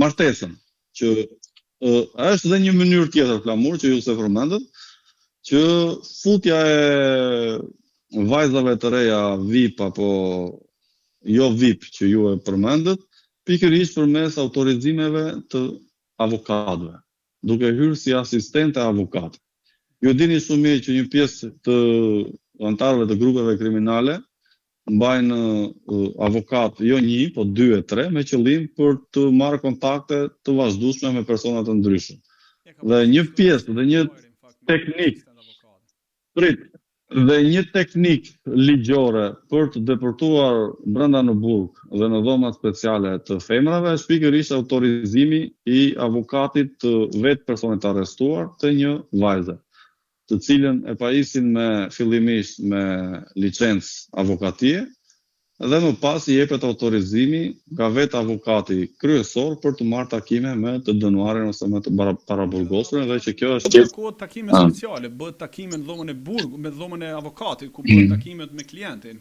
martesën, që është dhe një mënyrë tjetër flamur që ju se përmendët, që futja e vajzave të reja VIP apo jo VIP që ju e përmendët, pikërisht përmes autorizimeve të avokatëve, duke hyrë si asistente avokate. Ju dini shumë mirë që një pjesë të anëtarëve të grupeve kriminale mbajnë avokat jo një, po 2 e 3 me qëllim për të marrë kontakte të vazhdueshme me persona të ndryshëm. Dhe një pjesë dhe një teknik dhe një teknik ligjore për të deportuar brenda në burg dhe në dhoma speciale të femrave është pikërisht autorizimi i avokatit të vetë personit të arrestuar të një vajze, të cilën e pajisin fillimisht me licencë avokatie, dhe më pas i jepet autorizimi nga vetë avokati kryesor për të marrë takime me të dënuarin ose me të paraburgosurin, dhe që kjo është kërkohet takime speciale, bëhet takime në dhomën e burgut, me dhomën e avokatit, ku bëhet takimet me klientin.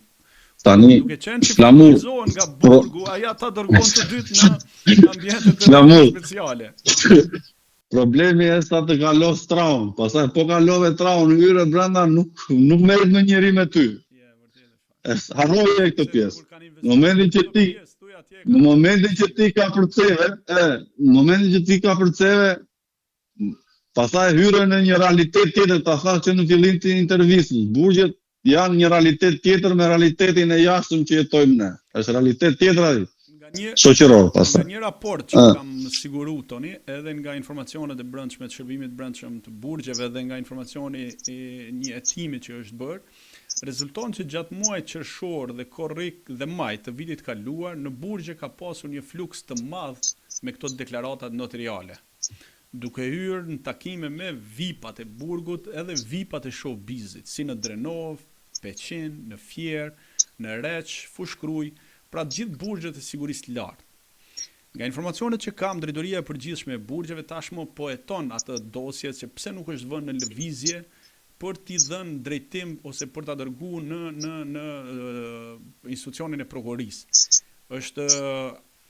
Tani duke qenë që furnizohen nga burgu, aja ta dërgon të dytë në ambientet speciale. Problemi është sa të kalos traun, pastaj po kalove traun hyre brenda nuk merret në njëri me ty. Harroje këtë pjesë. Në momentin që ti ka përceve, pastaj hyre në një realitet tjetër, ta thash që në fillim të intervistës, burgjet janë një realitet tjetër me realitetin e jashtëm që jetojmë ne. Është realitet tjetër ai. Shoqëror pastaj. Nga një raport që kam siguru Toni, edhe nga informacionet e brendshme të shërbimit brendshëm të burgjeve dhe nga informacioni i një hetimi që është bërë, rezulton që gjatë muajit qershor dhe korrik dhe maj të vitit kaluar në burgje ka pasur një fluks të madh me këto deklarata notariale, duke hyrë në takime me VIP-at e burgut edhe VIP-at e showbizit, si në Drenov, Peqin, në Fier, në Reç, Fushkruj, pra gjithë burgjet e sigurisë lartë. Nga informacionet që kam, drejtoria e përgjithshme e burgjeve tashmë po heton atë dosje që pse nuk është vënë në lëvizje për t'i dhënë drejtim ose për t'a dërguar në institucionin e prokurorisë. Është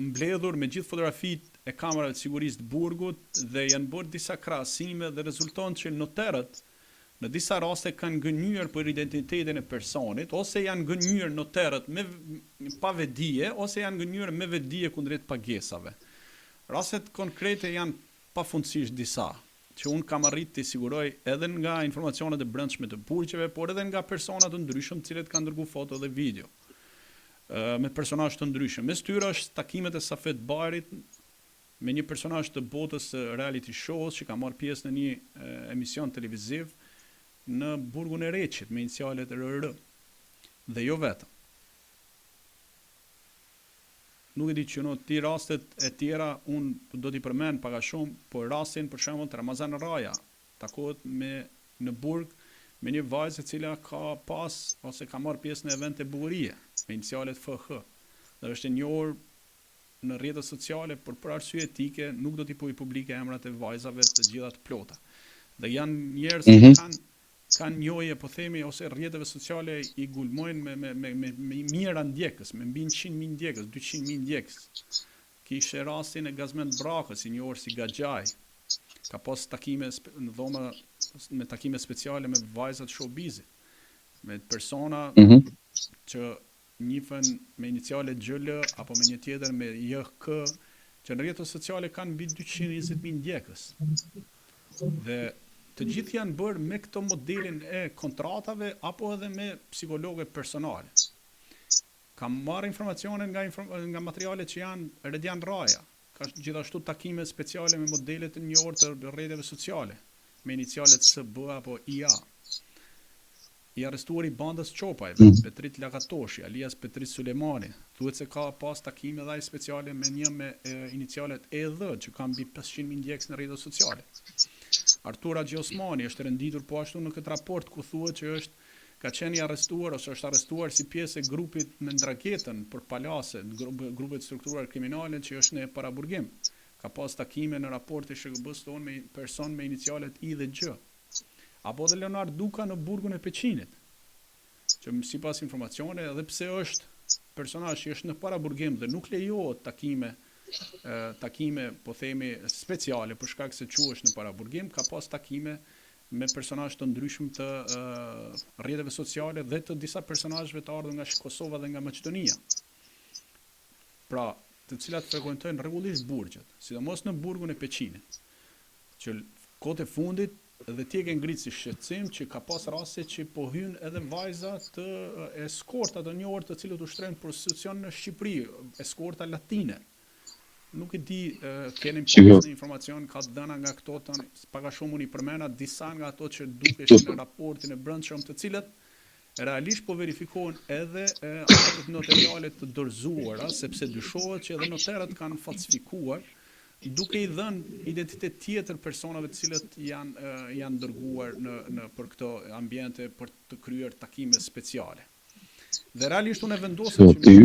mbledhur me gjithë fotografitë e kamerave të sigurisë të burgut dhe janë bërë disa krahasime dhe rezulton që noterët në disa raste kanë gënjur për identitetin e personit, ose janë gënjur noterët me pa vedije, ose janë gënjur me vedije kundrejt pagesave. Rastet konkrete janë pafundësisht disa, që unë kam arrit të siguroj edhe nga informacionet e brendshme të burgjeve, por edhe nga personat të ndryshëm cilët kanë dërguar foto dhe video me personazhe të ndryshëm. Mes tyre është takimet e Safet Bajrit me një personazh të botës reality shows që ka marrë pjesë në një emision televiziv në burgun e Reçit me inicialet RR. Dhe jo vetëm. Nuk e di që në ti rastet e tjera, unë do t'i përmend pak a shumë, por rastin për shembull të Ramazan Raja, takohet në burg me një vajzë e cila ka pas ose ka marrë pjesë në evente bukurie me inicialet FH. Dhe është e njohur në rrjetet sociale, por për arsye etike nuk do t'i bëj publike emrat e vajzave të gjitha të plota. Dhe janë njerëz që kanë njohje, po themi, ose rrjeteve sociale i gulmojnë me mijëra ndjekës, me mbi 100.000 ndjekës, 200.000 ndjekës. Kishte rastin e Gazmend Brakës, i njohur si Gaxhaj. Ka pas takime në dhoma me takime speciale me vajzat showbizit, me persona që njihen me iniciale GL apo me një tjetër me JK, që në rrjetet sociale kanë mbi 220.000 ndjekës. Dhe të gjithë janë bërë me këto modelin e kontratave apo edhe me psikologe personale. Kam marrë informacione nga materialet që janë Redian Raja, ka gjithashtu takime speciale me modelet të njohur të rrjeteve sociale, me inicialet SB apo IA. I arrestuar i bandës Çopajve, Petrit Lakatoshi, alias Petrit Sulemani, thuhet se ka pas takime dhe speciale me një me inicialet EDH, që ka mbi 500.000 ndjekës në rrjetet sociale. Artur Axhi Osmani është renditur po ashtu në këtë raport ku thuhet që ka qenë i arrestuar ose është arrestuar si pjesë e grupit me Ndragetën për palase, grupet strukturar kriminale që është në paraburgim. Ka pas takime në raport e SHKB-s tonë me person me inicialet I dhe G. Apo dhe Leonard Duka në burgun e Peqinit, që sipas informacione, edhe pse është personazh që është në paraburgim dhe nuk lejohet takime, po themi, speciale për shkak se quhesh në paraburgim, ka pas takime me personazhe të ndryshëm të rrjeteve sociale dhe të disa personazheve të ardhur nga Kosova dhe nga Maqedonia. Pra, të cilat frekuentojnë rregullisht burgjet, sidomos në burgun e Peqinit, që kohët e fundit dhe ti e ke ngritë si shqetësim që ka pas raste që po hyn edhe vajza të eskorta të njohur të cilët ushtrojnë prostitucion në Shqipëri, eskorta latine. Nuk e di, keni pas informacion, ka dhëna nga këto tani, pak a shumë unë i përmena disa nga ato që dukeshin në raportin e brendshëm, të cilët realisht po verifikohen edhe ato notariale të dorëzuara, sepse dyshohet që edhe notarët kanë falsifikuar, duke i dhënë identitet tjetër personave të cilët janë dërguar në për këto ambiente për të kryer takime speciale. Dhe realisht unë e vendosur që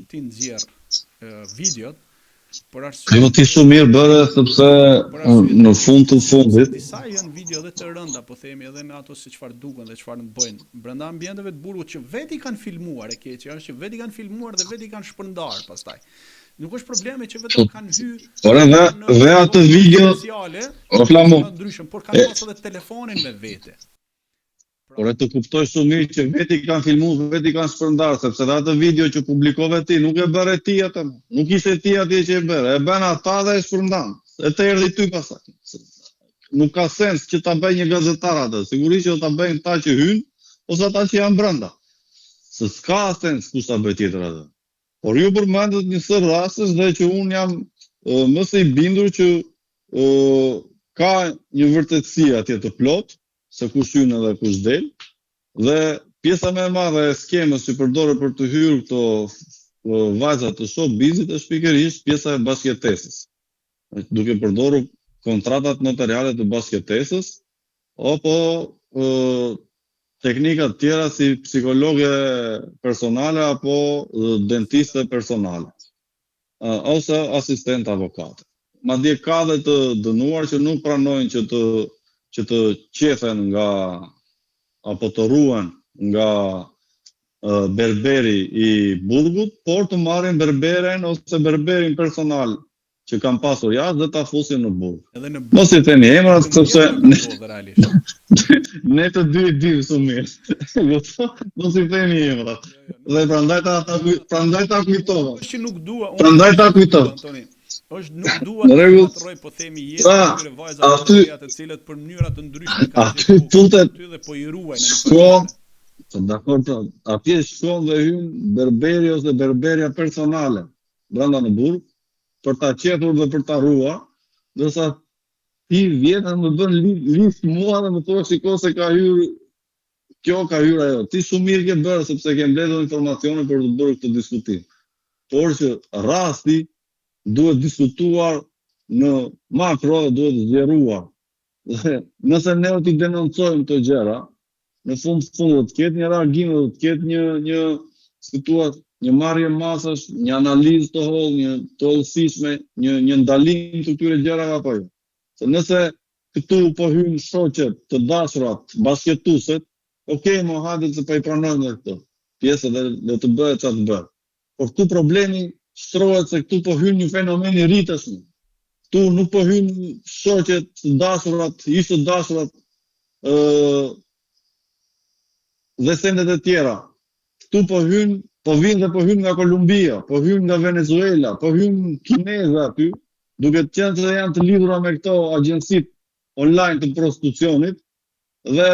ti nxjerr videot. Jo, ti shumë mirë bëre, sepse në fund të fundit disa janë video dhe të rënda, po themi, edhe në ato se çfarë duken dhe çfarë bëjnë brenda ambienteve të burgut që vetë i kanë filmuar, e keqja është që vetë i kanë filmuar dhe vetë i kanë shpërndar pastaj. Nuk është problemi që vetëm kanë hyrë dhe atë video o flamo ndryshëm, por kanë pas edhe telefonin me vete. Por e të kuptoj shumë mirë që veti kanë filmuar, veti kanë shpërndar, sepse dhe atë video që publikove ti, nuk e bëre ti atë, nuk ishte ti atje që e bëre, e bën ata dhe e shpërndan, e të erdhi ty pasaj. Nuk ka sens që ta bëj një gazetar atë, sigurisht që ta bëjnë ta që hynë, ose ata që janë brenda. Se s'ka sens kush ta bëj tjetër atë. Por ju përmendet një sër rastës dhe që unë jam më së i bindur që ka një vërtetësi atje të plot, se kush hyn edhe kush del, dhe pjesa më e madhe e skemës që përdore për të hyrë këto vajza të showbizit është pikërisht pjesa e basketesës. Duke përdorur kontratat notariale të basketesës, apo teknika të tjera si psikologe personale apo dentiste personale, ose asistent avokate. Madje ka dhe të dënuar që nuk pranojnë që të qefen nga, apo të ruhen nga berberi i burgut, por të marrin berberen ose berberin personal që kanë pasur jashtë dhe ta fusin në burg. Mos i theni emrat, sepse ne të dy i dim shumë mirë. Mos i theni emrat. Dhe prandaj ta kujtova. Prandaj ta kujtova. Është nuk dua të rroj, po themi jetën e këtyre vajzave të cilët për mënyra të ndryshme kanë futet ty dhe po i ruajnë. Dakor, atje shkon dhe hyn berberi ose berberia personale brenda në burg për ta qetur dhe për ta ruar, ndërsa ti vjetën më bën listë mua dhe më thua shiko se ka hyrë kjo, ka hyrë ajo. Ti shumë mirë ke bërë sepse ke mbledhur informacione për të bërë këtë diskutim. Por që rasti duhet diskutuar në makro dhe duhet zgjeruar. Nëse ne t'i denoncojmë të gjëra, në fund do të ketë një reagim, do të ketë një marrje masash, një analizë të hollë, një të hollësishme, një ndalim të këtyre gjërave apo jo. Se nëse këtu po hyn shoqet të dashurat, basketuesit, okay, mo hajde se po i pranojmë këto pjesë dhe të bëhet çfarë të bëhet. Por këtu problemi shtrohet se këtu po hyn një fenomen i ri tashmë. Këtu nuk po hyn shoqet të dashurat, ish të dashurat dhe sendet e tjera. Këtu po vinë dhe po hyn nga Kolumbia, po hyn nga Venezuela, po hyn kinezë aty, duke të qenë se janë të lidhura me këto agjensit online të prostitucionit, dhe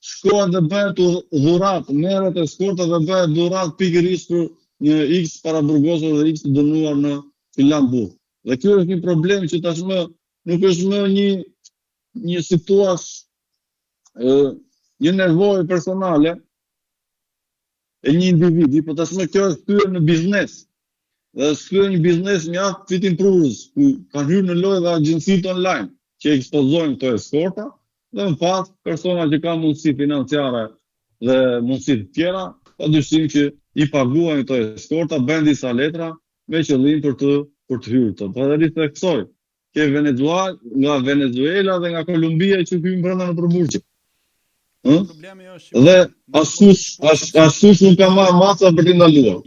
shkohen dhe bëhet dhurat, merret eskorta dhe bëhet dhurat pikërisht për një X paraburgosur dhe X të dënuar në Filanburg. Dhe kjo është një problem që tashmë nuk është më një situash, një nevojë personale e një individi, por tashmë kjo është kthyer në biznes. Dhe është kthyer një biznes mjaft fitimprurës, ku kanë hyrë në lojë dhe agjensitë online që ekspozojnë këto eskorta, dhe më pas persona që kanë mundësi financiare dhe mundësi të tjera, padyshim që i paguajnë këto eskorta, bëjnë disa letra me qëllim për të hyrë të. Po edhe të kësoj, ke nga Venezuela dhe nga Kolumbia që hyn brenda në burgje. Dhe askush nuk ka marrë masa për t'i ndaluar.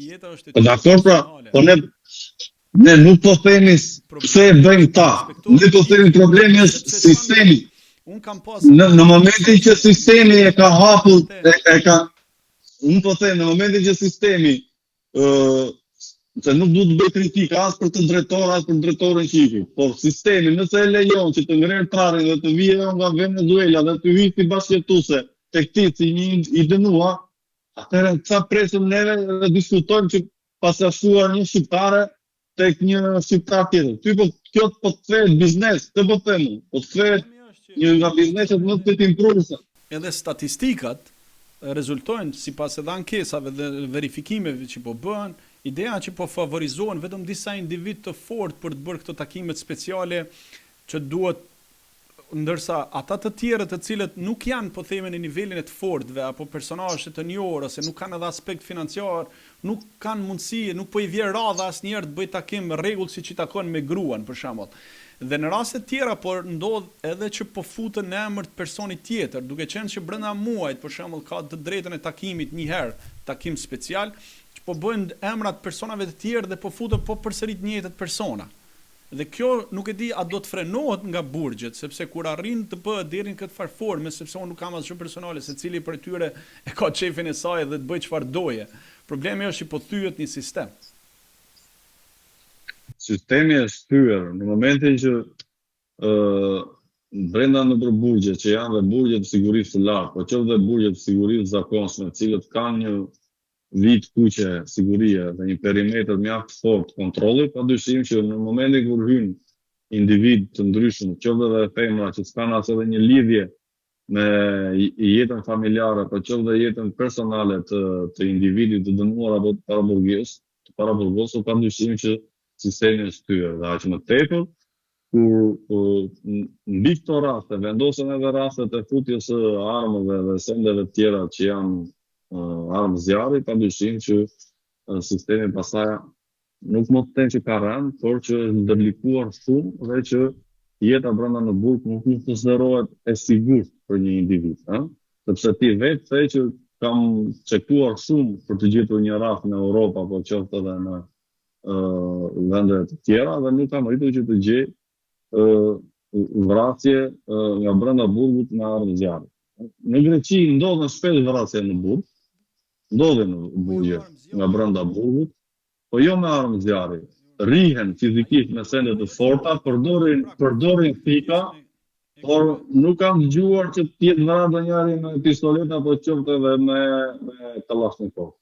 Dakor, pra, po ne nuk po themi pse e bëjnë ta. Ne po themi problemi është sistemi. Unë kam pas Në momentin që sistemi e ka hapur, unë po them, në momentin që sistemi se nuk du të bëj kritikë as për të drejtor, as për drejtorin qifi, por sistemi nëse e lejon që të ngrenë trarin dhe të vijë nga Venezuela dhe të hyjë si bashkëjetuse tek ti si një i dënuar, atëherë ca presëm neve dhe diskutojmë që pas e shkuar një shqiptare tek një shqiptar tjetër. Ty po kjo po të kthehet biznes, të po them, po të kthehet një nga bizneset më të impruesa. Edhe statistikat rezultojnë sipas edhe ankesave dhe verifikimeve që po bëhen, ideja që po favorizohen vetëm disa individ të fortë për të bërë këto takimet speciale që duhet, ndërsa ata të tjerë të cilët nuk janë po themi në nivelin e të fortëve apo personazhe të njohur ose nuk kanë edhe aspekt financiar, nuk kanë mundësi, nuk po i vjen radha asnjëherë të bëj takim me rregull siç i takon me gruan për shembull. Dhe në raste të tjera por ndodh edhe që po futen në emër të personit tjetër, duke qenë që brenda muajit për shembull ka të drejtën e takimit një herë, takim special, që po bëjnë emrat personave të tjerë dhe po futen po përsërit të njëjtat persona. Dhe kjo nuk e di a do të frenohet nga burgjet, sepse kur arrin të bëhet deri në këtë farforme, sepse unë nuk kam asgjë personale se cili prej tyre e ka çefin e saj dhe të bëj çfarë doje. Problemi është që po thyet një sistem. Sistemi është thyer në momentin që brenda në burgje që janë dhe burgje të sigurisë të lartë, po qoftë dhe burgje të sigurisë zakonshme, të cilët kanë një vit kuqe sigurie dhe një perimetër mjaft fort kontrolli, padyshim që në momentin kur hyn individ të ndryshëm, qoftë dhe femra që s'kan as edhe një lidhje me jetën familjare, por qoftë dhe jetën personale të individit të dënuar apo të paraburgosur, padyshim që sistemi është thyer. Dhe aq më tepër kur mbi këto raste vendosen edhe rastet e futjes së armëve dhe sendeve të tjera që janë armë zjarri, padyshim që sistemi pastaj nuk më të them që ka rënë, por që është ndërlikuar shumë dhe që jeta brenda në burg nuk konsiderohet e sigurt për një individ, sepse ti vetë the që kam çekuar shumë për të gjetur një rast në Europë apo qoftë edhe në vende të tjera dhe nuk kam arritur që të gjej vrasje nga brenda burgut me armë zjarri. Në Greqi ndodhen shpesh vrasje në burg, ndodhen në burgje nga brenda burgut, po jo me armë zjarri. Rihen fizikisht me sende të forta, përdorin fika, por nuk kam dëgjuar që të jetë vrarë ndonjëri me pistolet apo qoftë edhe me kalashnikov.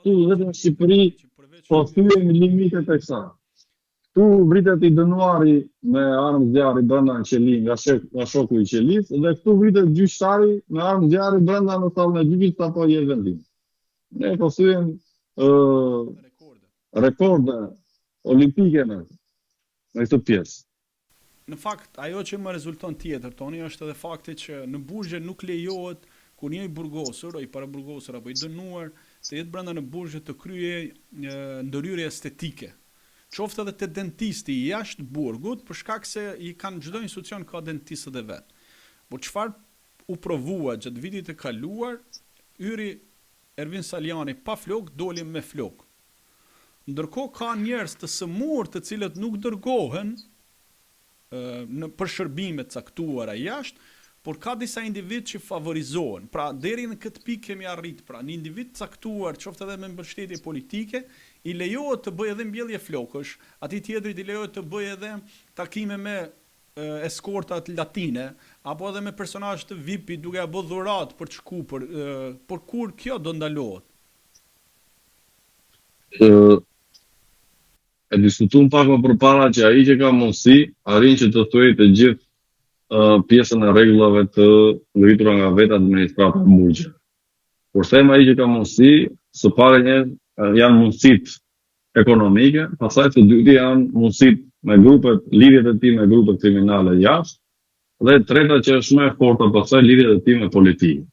Tu vetëm në Shqipëri po thyem limitet e kësaj. Tu vritet i dënuari me armë zjarri brenda në qeli nga shoku i qelis dhe këtu vritet gjyqtari me armë zjarri brenda në sallën e gjykimit apo jep vendim. Ne po thyem rekorde olimpike në këtë pjesë. Në fakt, ajo që më rezulton tjetër, Toni, është edhe fakti që në burgje nuk lejohet kur një i burgosur, o i paraburgosur apo i dënuar, të jetë brenda në burgje të kryej ndërhyrje estetike. Qoftë edhe te dentisti jashtë burgut, për shkak se i kanë çdo institucion ka dentistët e vet. Por çfarë u provua gjatë vitit të kaluar, yri Ervin Saliani pa flok doli me flok. Ndërkohë ka njerëz të sëmurë të cilët nuk dërgohen për shërbime të caktuara jashtë, por ka disa individ që favorizohen. Pra deri në këtë pikë kemi arrit, pra një individ caktuar, qoftë edhe me mbështetje politike, i lejohet të bëjë edhe mbjellje flokësh, atij tjetrit i lejohet të bëjë edhe takime me eskortat latine, apo edhe me personazh të VIP duke ia bërë dhuratë për të shkuar, por kur kjo do ndalohet? E diskutuam pak më përpara që ai që ka mundësi arrin që të thuajë të gjithë pjesën e rregullave të ngritura nga vetë administrata e burgjit. Por them ai që ka mundësi, së pari janë mundësitë ekonomike, pastaj së dyti janë mundësitë me grupet, lidhjet e tij me grupe kriminale jashtë, dhe treta që është më e fortë pastaj lidhjet e tij me politikën.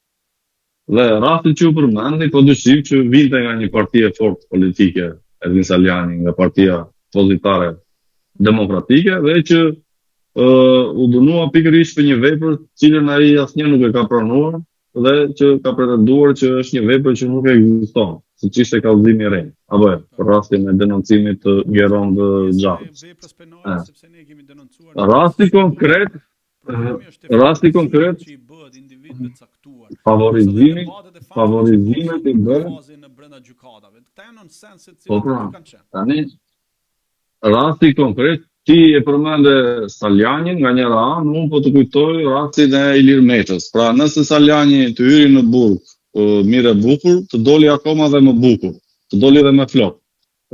Dhe rasti që u përmendi, po dyshim që vinte nga një parti e fortë politike, Ervin Saliani, nga partia pozitare demokratike, dhe që u dënua pikërisht për një vepër cilën ai asnjë nuk e ka pranuar dhe që ka pretenduar që është një vepër që nuk ekziston, siç ishte kallëzimi i rrenjtë, apo për rastin e denoncimit të Geron dhe Xhafit. Rasti konkret Problemi është Rasti konkret, që i bëhet individëve të caktuar. favorizimi, Debatet e favorizimet i bëhen, fazën në brenda gjykatave. Këta janë nonsens se po cilat pra, aty kanë qenë. tani, rasti konkret, ti e përmende Saljanin nga njëra anë, unë po të kujtoj rastin e Ilir Meçës. Pra, nëse Saljani të hyri në burg, mire bukur, të doli akoma dhe më bukur, të doli dhe më flok.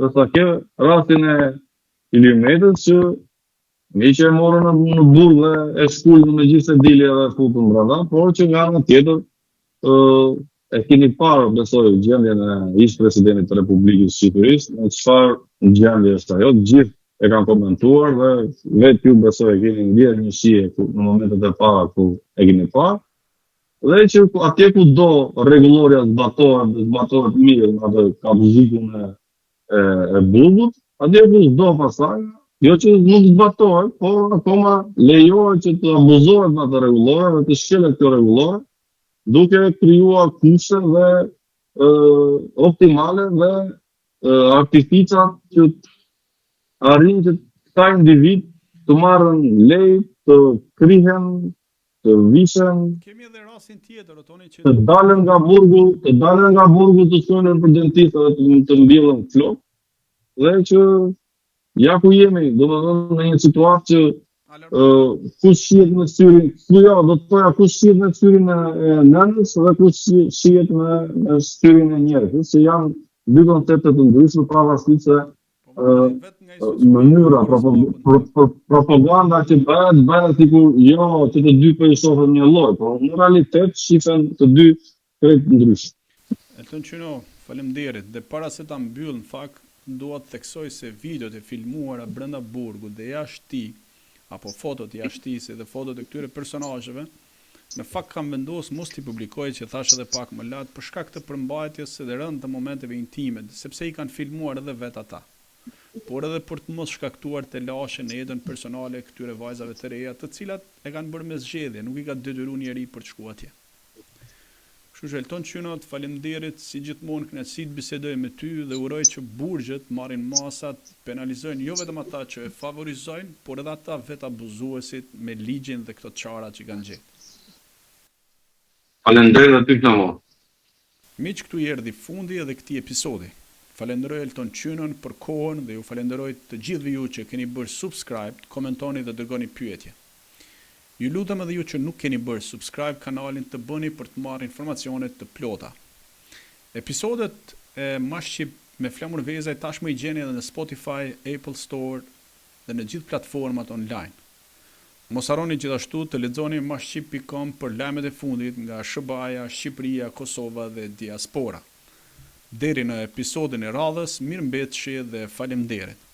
Përsa kjo, rastin e Ilir Meçës që mi që e morën në burg dhe e shkullën me gjithë se dili edhe futën brenda, por që nga në tjetër, e keni parë, besoj, gjendjen e ish-presidentit të Republikës Shqipërisë, në çfarë gjendje është ajo, gjithë e kanë komentuar dhe vetë ju besoj e keni ngjerë një shije në momentet e para ku e keni parë, dhe që atje ku do rregulloria zbatohet mirë në atë kapzikun e burgut, atje ku do pasaj, jo që nuk zbatohet, por akoma lejohet që të abuzohet në atë rregullore dhe të shkelet kjo rregullore, duke krijuar kushte dhe optimale dhe artificat që arrin që këta individ të marrën lej, të krihen, të vishen, Kemi edhe rastin tjetër, Otoni, që të dalen nga burgu të shkonin për dentistë dhe të mbjellën flok, dhe që ja ku jemi, do të thënë në një situatë që kush shihet në syrin, do të thoya kush shihet në syrin e nënës dhe kush shihet në syrin e njerëzit, që janë dy koncepte të ndryshme pavarësisht se mënyra propaganda që bëhet sikur jo që të dy po i shohin një lloj, por në realitet shihen të dy krejt ndryshme. Elton Qyno, faleminderit. Dhe para se ta mbyll, në fakt, dua të theksoj se videot e filmuara brenda burgut dhe jashtë tij, apo fotot jashtë tij dhe fotot e këtyre personazheve, në fakt kam vendosur mos t'i publikoj, që thash edhe pak më lart, për shkak të përmbajtjes së rëndë të momenteve intime, sepse i kanë filmuar edhe vet ata. Por edhe për të mos shkaktuar të lashe në jetën personale këtyre vajzave të reja, të cilat e kanë bërë me zgjedhje, nuk i ka detyruar njeri për të shkuar atje. Kështu që Elton Qyno, faleminderit, si gjithmonë kënaqësi të bisedoj me ty dhe uroj që burgjet marrin masat, penalizojnë jo vetëm ata që e favorizojnë, por edhe ata vetë abuzuesit me ligjin dhe këto çara që kanë gjetë. Faleminderit aty këtu. Miq, këtu erdhi fundi edhe këtij episodi. Falenderoj Elton Qynon për kohën dhe ju falenderoj të gjithëve ju që keni bërë subscribe, komentoni dhe dërgoni pyetje. Ju lutem edhe ju që nuk keni bërë subscribe kanalin të bëni për të marrë informacionet të plota. Episodet e Mashqip me flamur vezaj tashmë i gjeni edhe në Spotify, Apple Store dhe në gjithë platformat online. Mos harroni gjithashtu të lexoni mashqip.com për lajmet e fundit nga SBA-ja, Shqipëria, Kosova dhe diaspora. Deri në episodin e radhës, mirëmbëjtje dhe faleminderit.